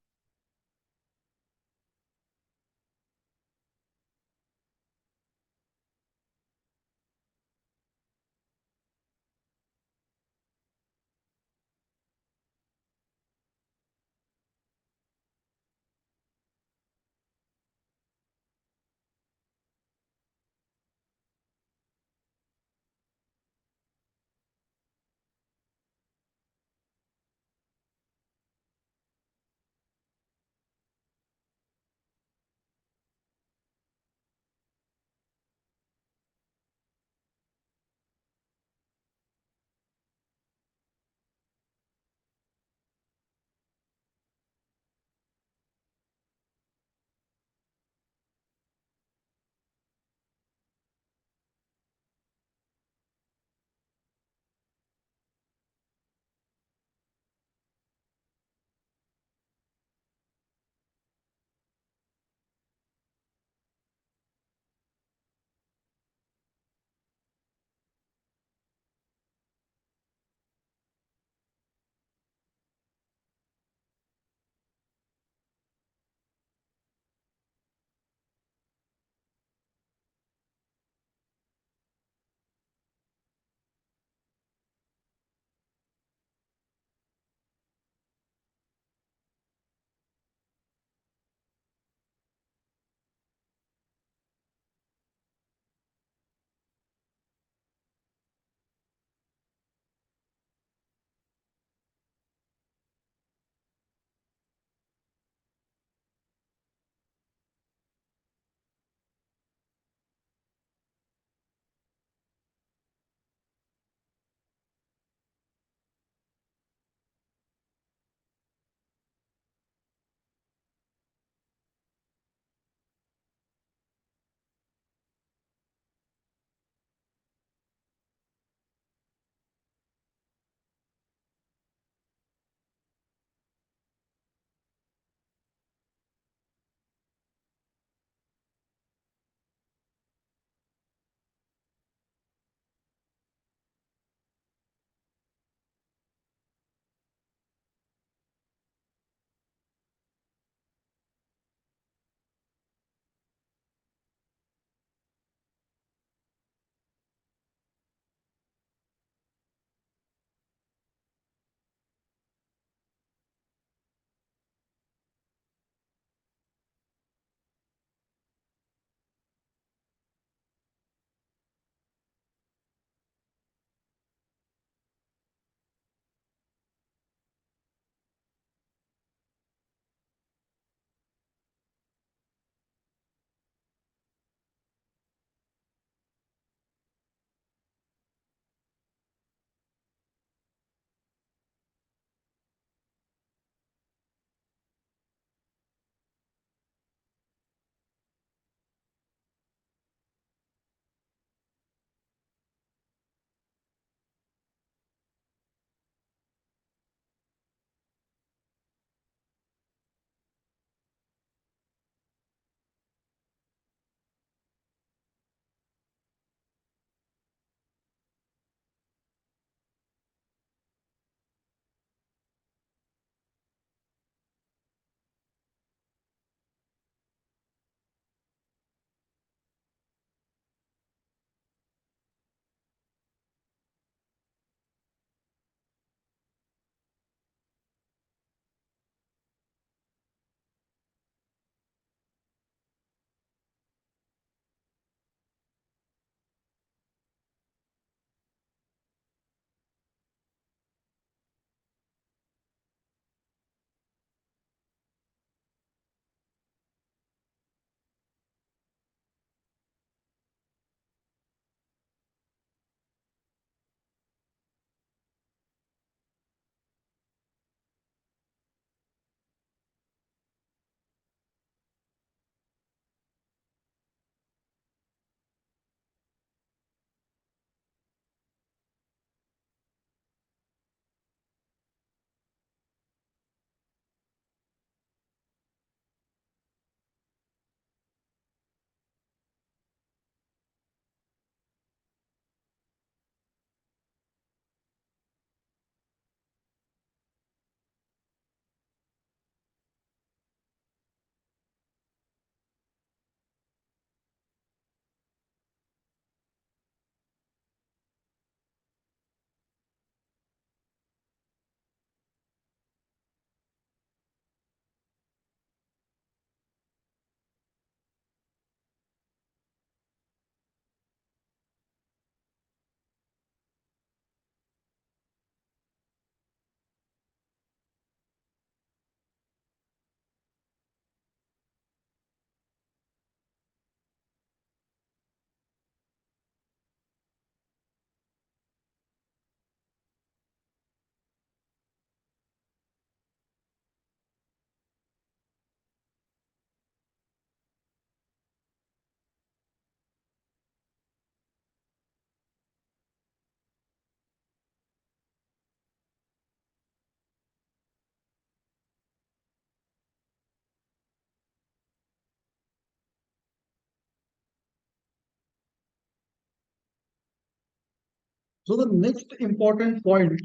[SPEAKER 2] So the next important point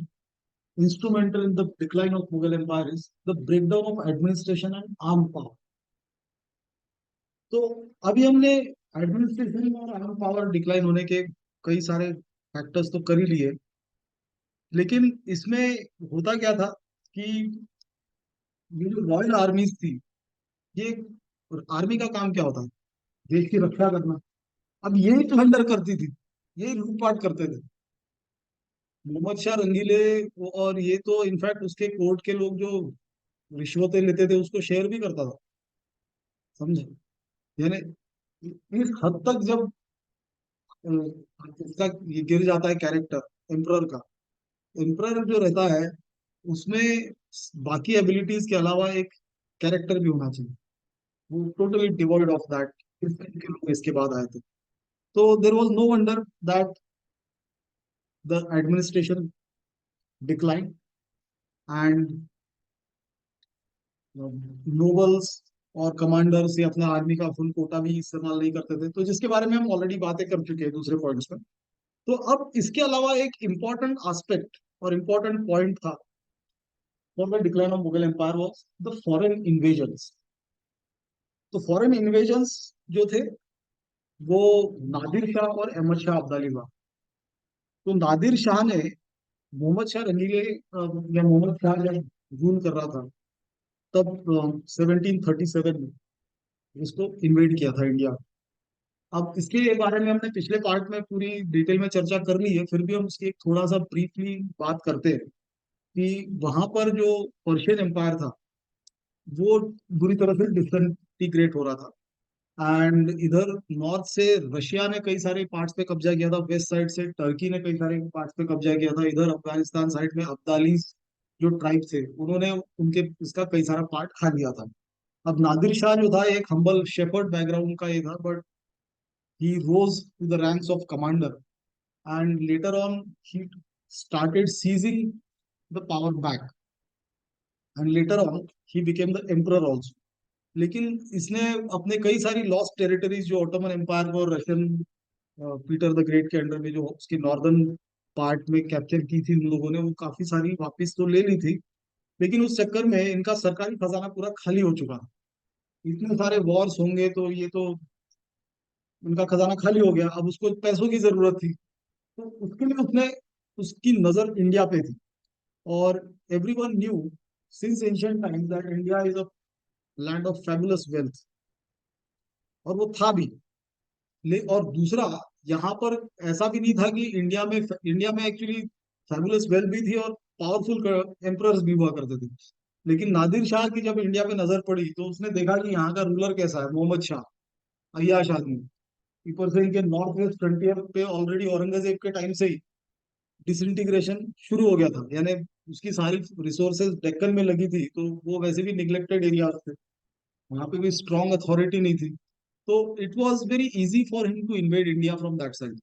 [SPEAKER 2] instrumental in the decline of Mughal Empire is the breakdown of administration and armed power. तो अभी हमने administration और arm power decline होने के कई सारे फैक्टर्स तो कर ही लिए, लेकिन इसमें होता क्या था कि ये जो रॉयल आर्मीज थी, ये आर्मी का काम क्या होता है? देश की रक्षा करना। अब यही प्लंडर करती थी, यही लूटपाट करते थे मोहम्मद शाह रंगीले। और ये तो इनफैक्ट उसके कोर्ट के लोग जो रिश्वतें लेते थे उसको शेयर भी करता था, समझे? यानी इस हद तक जब इसका ये गिर जाता है कैरेक्टर एम्परर का। एम्परर जो रहता है उसमें बाकी एबिलिटीज के अलावा एक कैरेक्टर भी होना चाहिए, वो टोटली डिवॉइड ऑफ दैट। इस टाइप के लोग इसके बाद आए थे। तो there was no wonder that the administration decline and nobles और कमांडर्स ये अपना आर्मी का फुल कोटा भी इस्तेमाल नहीं करते थे, तो जिसके बारे में हम ऑलरेडी बातें कर चुके हैं दूसरे पॉइंट्स में। तो अब इसके अलावा एक इम्पॉर्टेंट एस्पेक्ट और इम्पॉर्टेंट पॉइंट था for the decline of Mughal empire was the foreign invasions. तो फॉरेन इन्वेजन्स जो थे वो नादिर शाह और अहमद शाह अब्दाली हुआ। तो नादिर शाह ने मोहम्मद शाह रंगीले या मोहम्मद शाह जब रूल कर रहा था तब 1737 में उसको इन्वेड किया था इंडिया। अब इसके बारे में हमने पिछले पार्ट में पूरी डिटेल में चर्चा कर ली है, फिर भी हम उसकी एक थोड़ा सा ब्रीफली बात करते हैं कि वहां पर जो पर्शियन एम्पायर था वो बुरी तरह से डिसइंटीग्रेट हो रहा था। एंड इधर नॉर्थ से रशिया ने कई सारे पार्ट्स पे कब्जा किया था, वेस्ट साइड से टर्की ने कई सारे पार्ट्स पे कब्जा किया था, इधर अफगानिस्तान साइड में अब्दालीज जो ट्राइब थे उन्होंने उनके इसका कई सारा पार्ट खा लिया था। अब नादिर शाह जो था एक हम्बल शेफर्ड बैकग्राउंड का ये था, but he rose to the ranks of commander, and later on he started seizing the power back, and later on he became the emperor also. लेकिन इसने अपने कई सारी लॉस्ट टेरिटरीज जो ऑटोमन एम्पायर को रशियन पीटर द ग्रेट के under में जो उसकी नॉर्दर्न पार्ट में कैप्चर की थी उन लोगों ने, वो काफी सारी वापस तो ले ली थी, लेकिन उस चक्कर में इनका सरकारी खजाना पूरा खाली हो चुका था। इतने सारे वॉर्स होंगे तो ये तो इनका खजाना खाली हो गया, अब उसको पैसों की जरूरत थी। तो उसके लिए उसने उसकी नजर इंडिया पे थी। और everyone new since ancient time that India is a land of fabulous wealth, और वो था भी। ले और दूसरा, यहाँ पर ऐसा भी नहीं था कि इंडिया में एक्चुअली फैबुलस वेल्थ भी थी और पावरफुल एम्परर्स भी हुआ करते थे। लेकिन नादिर शाह की जब इंडिया पे नजर पड़ी तो उसने देखा कि यहाँ का रूलर कैसा है, मोहम्मद शाह, अय्याश आदमी। ऊपर से इनके नॉर्थ वेस्ट फ्रंटियर पे ऑलरेडी औरंगजेब के टाइम से ही डिसइंटीग्रेशन शुरू हो गया था, यानी उसकी सारी रिसोर्सेज डेक्कन में लगी थी, तो वो वैसे भी निग्लेक्टेड एरिया थे, वहां पे भी स्ट्रॉन्ग अथॉरिटी नहीं थी। तो it was very easy for him to invade India from that side.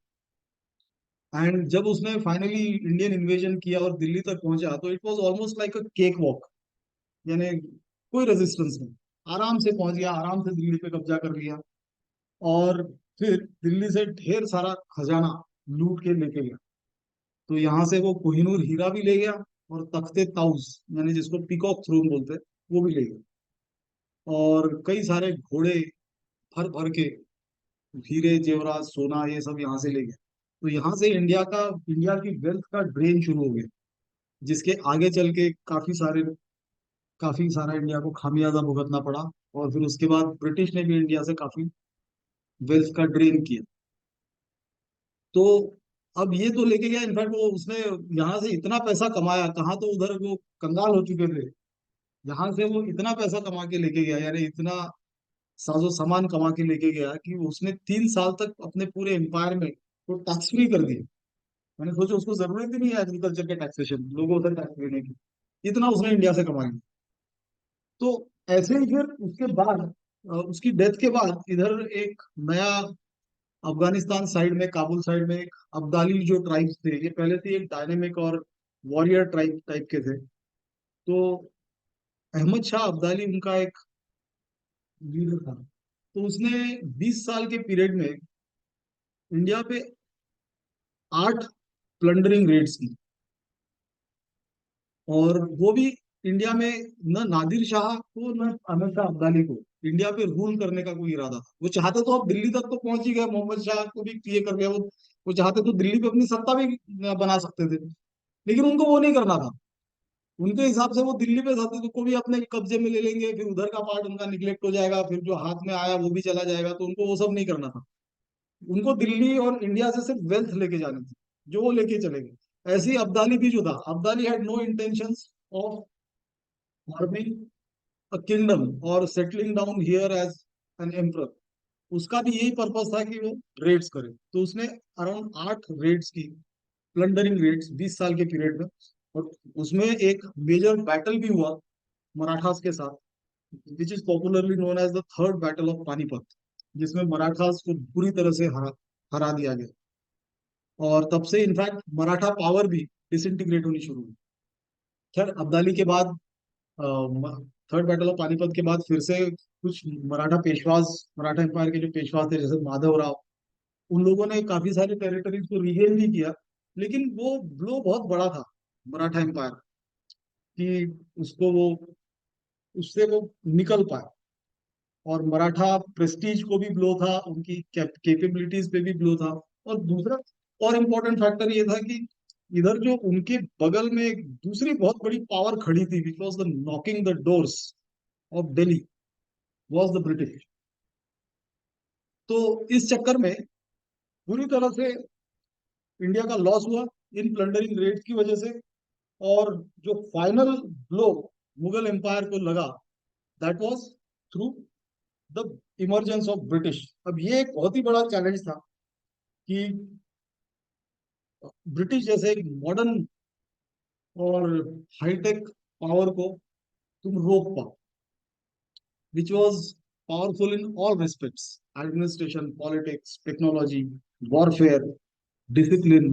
[SPEAKER 2] And जब उसने फाइनली इंडियन इन्वेजन किया और दिल्ली तक पहुंचा तो it was almost like a cake walk, यानी कोई रेजिस्टेंस नहीं, आराम से पहुंच गया, आराम से दिल्ली पे कब्जा कर लिया। और फिर दिल्ली से ढेर सारा खजाना लूट के लेके गया। तो यहाँ से वो कोहिनूर हीरा भी ले गया और तख्ते ताउस यानी जिसको पीकॉक थ्रोन बोलते हैं वो भी ले गया, और कई सारे घोड़े भर भर के हीरे जेवरात सोना ये सब यहाँ से ले गया। तो यहाँ से इंडिया की वेल्थ का ड्रेन शुरू हो गया, जिसके आगे चल के काफी सारा इंडिया को खामियाजा भुगतना पड़ा। और फिर उसके बाद ब्रिटिश ने भी इंडिया से काफी वेल्थ का ड्रेन किया। तो अब ये तो लेके गया, इनफैक्ट वो उसने यहाँ से इतना पैसा कमाया, कहाँ तो उधर वो कंगाल हो चुके थे, यहाँ से वो इतना पैसा कमा के लेके गया, यानी इतना साजो सामान कमा के लेके गया कि उसने 3 साल तक अपने पूरे एम्पायर में वो टैक्स फ्री कर दिया। मैंने सोचा उसको जरूरत ही नहीं है एग्रीकल्चर के टैक्सेशन, लोगों से टैक्स लेने की, इतना उसने इंडिया से कमा लिया। तो ऐसे ही फिर उसके बाद उसकी डेथ के बाद इधर एक नया अफगानिस्तान साइड में, काबुल साइड में एक अब्दाली जो ट्राइब्स थे, ये पहले से एक डायनेमिक और वॉरियर ट्राइब टाइप के थे। तो अहमद शाह अब्दाली उनका एक लीडर था। तो उसने 20 साल के पीरियड में इंडिया पे 8 प्लंडरिंग रेड्स की। और वो भी इंडिया में न नादिर शाह को न अहमद शाह अब्दाली को इंडिया पे रूल करने का कोई इरादा था। वो चाहते तो अब दिल्ली तक तो पहुंच ही गए, मोहम्मद शाह को भी ये कर गया वो चाहते तो दिल्ली पे अपनी सत्ता भी बना सकते थे, लेकिन उनको वो नहीं करना था। उनके हिसाब से वो दिल्ली पे जाते तो को भी अपने कब्जे में ले लेंगे, फिर उधर का पार्ट उनका निगलेक्ट हो जाएगा, फिर जो हाथ में आया वो भी चला जाएगा, तो उनको वो सब नहीं करना था। उनको दिल्ली और इंडिया से सिर्फ वेल्थ लेके जानी थी, जो वो लेके चले गए। ऐसे ही अब्दाली भी जो था, Abdali had no intentions of forming a kingdom और settling down here as an emperor. उसका भी यही पर्पस था कि वो रेड्स करे। तो उसने अराउंड 8 रेड्स की, प्लंडरिंग रेड्स 20 साल के पीरियड में। और उसमें एक मेजर बैटल भी हुआ मराठास के साथ, which is popularly known as the third battle of Panipat, जिसमें मराठास को बुरी तरह से हरा दिया गया। और तब से इनफैक्ट मराठा पावर भी डिसइंटीग्रेट होनी शुरू हुई। खैर अब्दाली के बाद, थर्ड बैटल ऑफ पानीपत के बाद फिर से कुछ मराठा पेशवाज, मराठा एम्पायर के जो पेशवाज थे जैसे माधवराव, उन लोगों ने काफी सारे टेरिटरीज को रिगेन भी किया। लेकिन वो ब्लो बहुत बड़ा था मराठा एम्पायर कि उसको वो उससे वो निकल पाए। और मराठा प्रेस्टीज को भी ब्लो था, उनकी कैपेबिलिटीज पे भी ब्लो था। और दूसरा और इम्पोर्टेंट फैक्टर ये था कि इधर जो उनके बगल में एक दूसरी बहुत बड़ी पावर खड़ी थी, which was the knocking the doors of Delhi, was the British. तो इस चक्कर में बुरी तरह से इंडिया का लॉस हुआ इन प्लंडरिंग रेट्स की वजह से। और जो फाइनल ब्लो मुगल एम्पायर को लगा, that was through the emergence of British. अब ये एक बहुत ही बड़ा चैलेंज था कि ब्रिटिश जैसे एक मॉडर्न और हाईटेक पावर को तुम रोक पाओ, which was powerful in all respects, administration, politics, technology, warfare, discipline,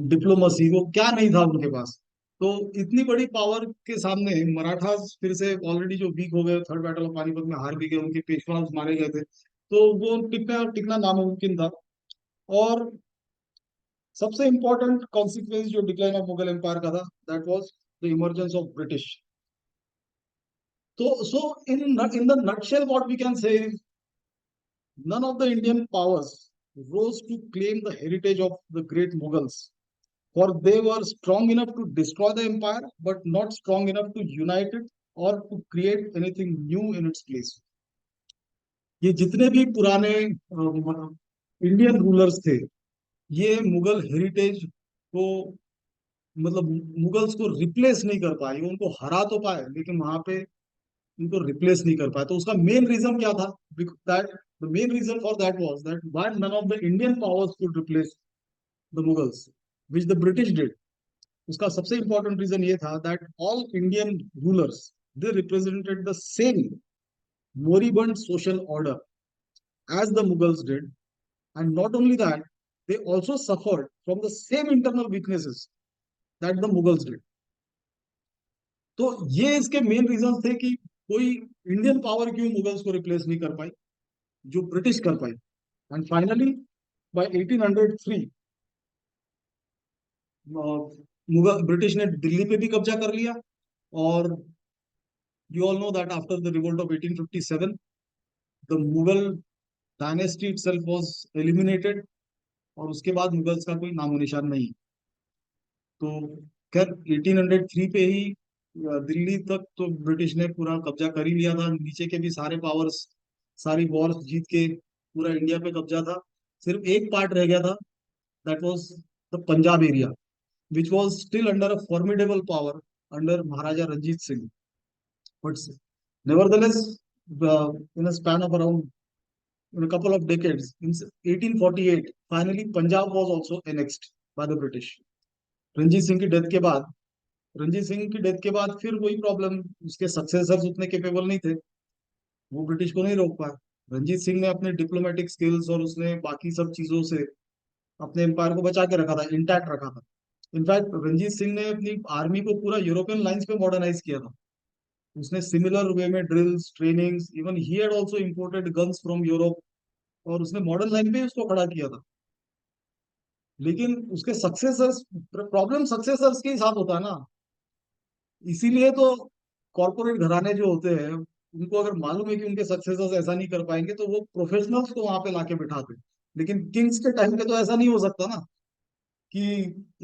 [SPEAKER 2] diplomacy, वो क्या नहीं था उनके पास। तो इतनी बड़ी पावर के सामने मराठास फिर से ऑलरेडी जो वीक हो गए, थर्ड बैटल ऑफ पानीपत में हार भी गए, उनके पेशवाज मारे गए थे, तो वो टिकना टिकना नामुमकिन था। और सबसे इंपॉर्टेंट कॉन्सिक्वेंस जो डिक्लाइन ऑफ मुगल एम्पायर का था, that was the emergence of British. तो so in the nutshell what we can say, none of the Indian powers rose to claim the heritage of the great Mughals, for they were strong enough to destroy the empire, but not strong enough to unite it or to create anything new in its place. ये जितने भी पुराने Indian rulers थे, ये Mughal heritage को, मतलब Mughals को replace नहीं कर पाए। उनको हरा तो पाए, लेकिन वहां पे उनको रिप्लेस नहीं कर पाए। तो उसका मेन रीजन क्या था? That the main reason for that was that why none of the Indian powers could replace the Mughals, which the British did. उसका सबसे इंपॉर्टेंट रीजन ये था that all Indian rulers, they represented the same moribund social order as the Mughals did, and not only that, they also suffered from the same internal weaknesses that the Mughals did. तो ये इसके main reason थे कि कोई Indian power क्यों मुगल्स को replace नहीं कर पाई जो ब्रिटिश कर पाई। And finally by 1803 Mughal British ने दिल्ली पे भी कब्जा कर लिया। और you all know that after the revolt of 1857 the Mughal dynasty itself was eliminated, और उसके बाद मुगल्स का कोई नामो निशान नहीं। तो खैर 1803 पे ही दिल्ली तक तो ब्रिटिश ने पूरा कब्जा कर ही लिया था, नीचे के भी सारे पावर्स, सारी वॉर्स जीत के पूरा इंडिया पे कब्जा था। सिर्फ एक पार्ट रह गया था, that was the Punjab area, which was still under a formidable power under Maharaja Ranjit Singh. But nevertheless, in a span of around, in a couple of decades, in 1848, finally Punjab was also annexed by the British. Ranjit Singh की death के बाद, रंजीत सिंह की death के बाद फिर वही problem, उसके successors उतने केपेबल नहीं थे, वो ब्रिटिश को नहीं रोक पाए। रंजीत सिंह ने अपने डिप्लोमेटिक स्किल्स और उसने बाकी सब चीजों से अपने एम्पायर को बचा के रखा था, इंटैक्ट रखा था। इनफैक्ट रंजीत सिंह ने अपनी आर्मी को पूरा यूरोपियन लाइंस पे मॉडर्नाइज किया था। उसने सिमिलर वे में drills, trainings, even he had also imported guns from Europe, और उसने मॉडर्न लाइन पे उसको खड़ा किया था। लेकिन उसके सक्सेसर्स, प्रॉब्लम सक्सेसर्स के ही साथ होता है ना। इसीलिए तो कॉर्पोरेट घराने जो होते हैं, उनको अगर मालूम है कि उनके सक्सेसर्स ऐसा नहीं कर पाएंगे, तो वो प्रोफेशनल्स को वहां पे लाके बिठाते हैं। लेकिन किंग्स के टाइम पे तो ऐसा नहीं हो सकता ना, कि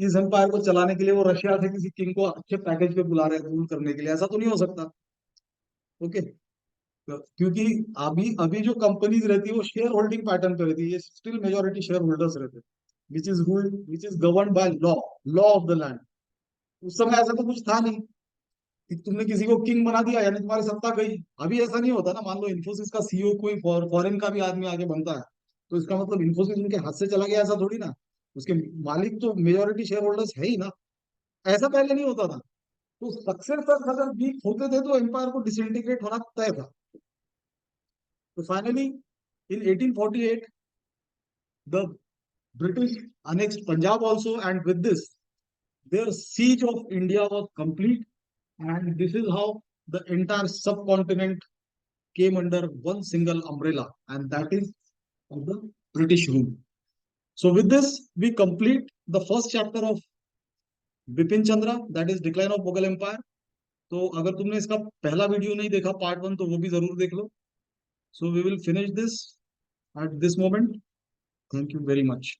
[SPEAKER 2] इस एम्पायर को चलाने के लिए वो रशिया से किसी किंग को अच्छे पैकेज पे बुला रहे हैं रूल करने के लिए, ऐसा तो नहीं हो सकता। ओके। क्योंकि अभी अभी जो कंपनीज रहती है वो शेयर होल्डिंग पैटर्न पे रहती है, स्टिल मेजोरिटी शेयर होल्डर्स रहते हैं, which is ruled, which is govern by law, law of the land. उस समय ऐसा तो कुछ था नहीं कि तुमने किसी को किंग बना दिया यानी तुम्हारी सत्ता गई। अभी ऐसा नहीं होता ना, मान लो इन्फोसिस का सीईओ कोई फॉरेन का भी आदमी आगे बनता है, तो इसका मतलब इन्फोसिस उनके हाथ से चला गया, ऐसा थोड़ी ना। उसके मालिक तो मेजोरिटी शेयर होल्डर्स है ही ना। ऐसा पहले नहीं होता था। तो सक्सेसर अगर वीक होते थे तो एम्पायर को डिसइंटीग्रेट होना तय था। तो finally in 1848 the British annexed Punjab also, and with this their siege of India was complete, and this is how the entire subcontinent came under one single umbrella, and that is of the British rule. So with this we complete the first chapter of Bipin Chandra, that is Decline of Mughal Empire. तो अगर तुमने इसका पहला video नहीं देखा part 1, तो वो भी जरूर देख लो. So we will finish this at this moment. Thank you very much.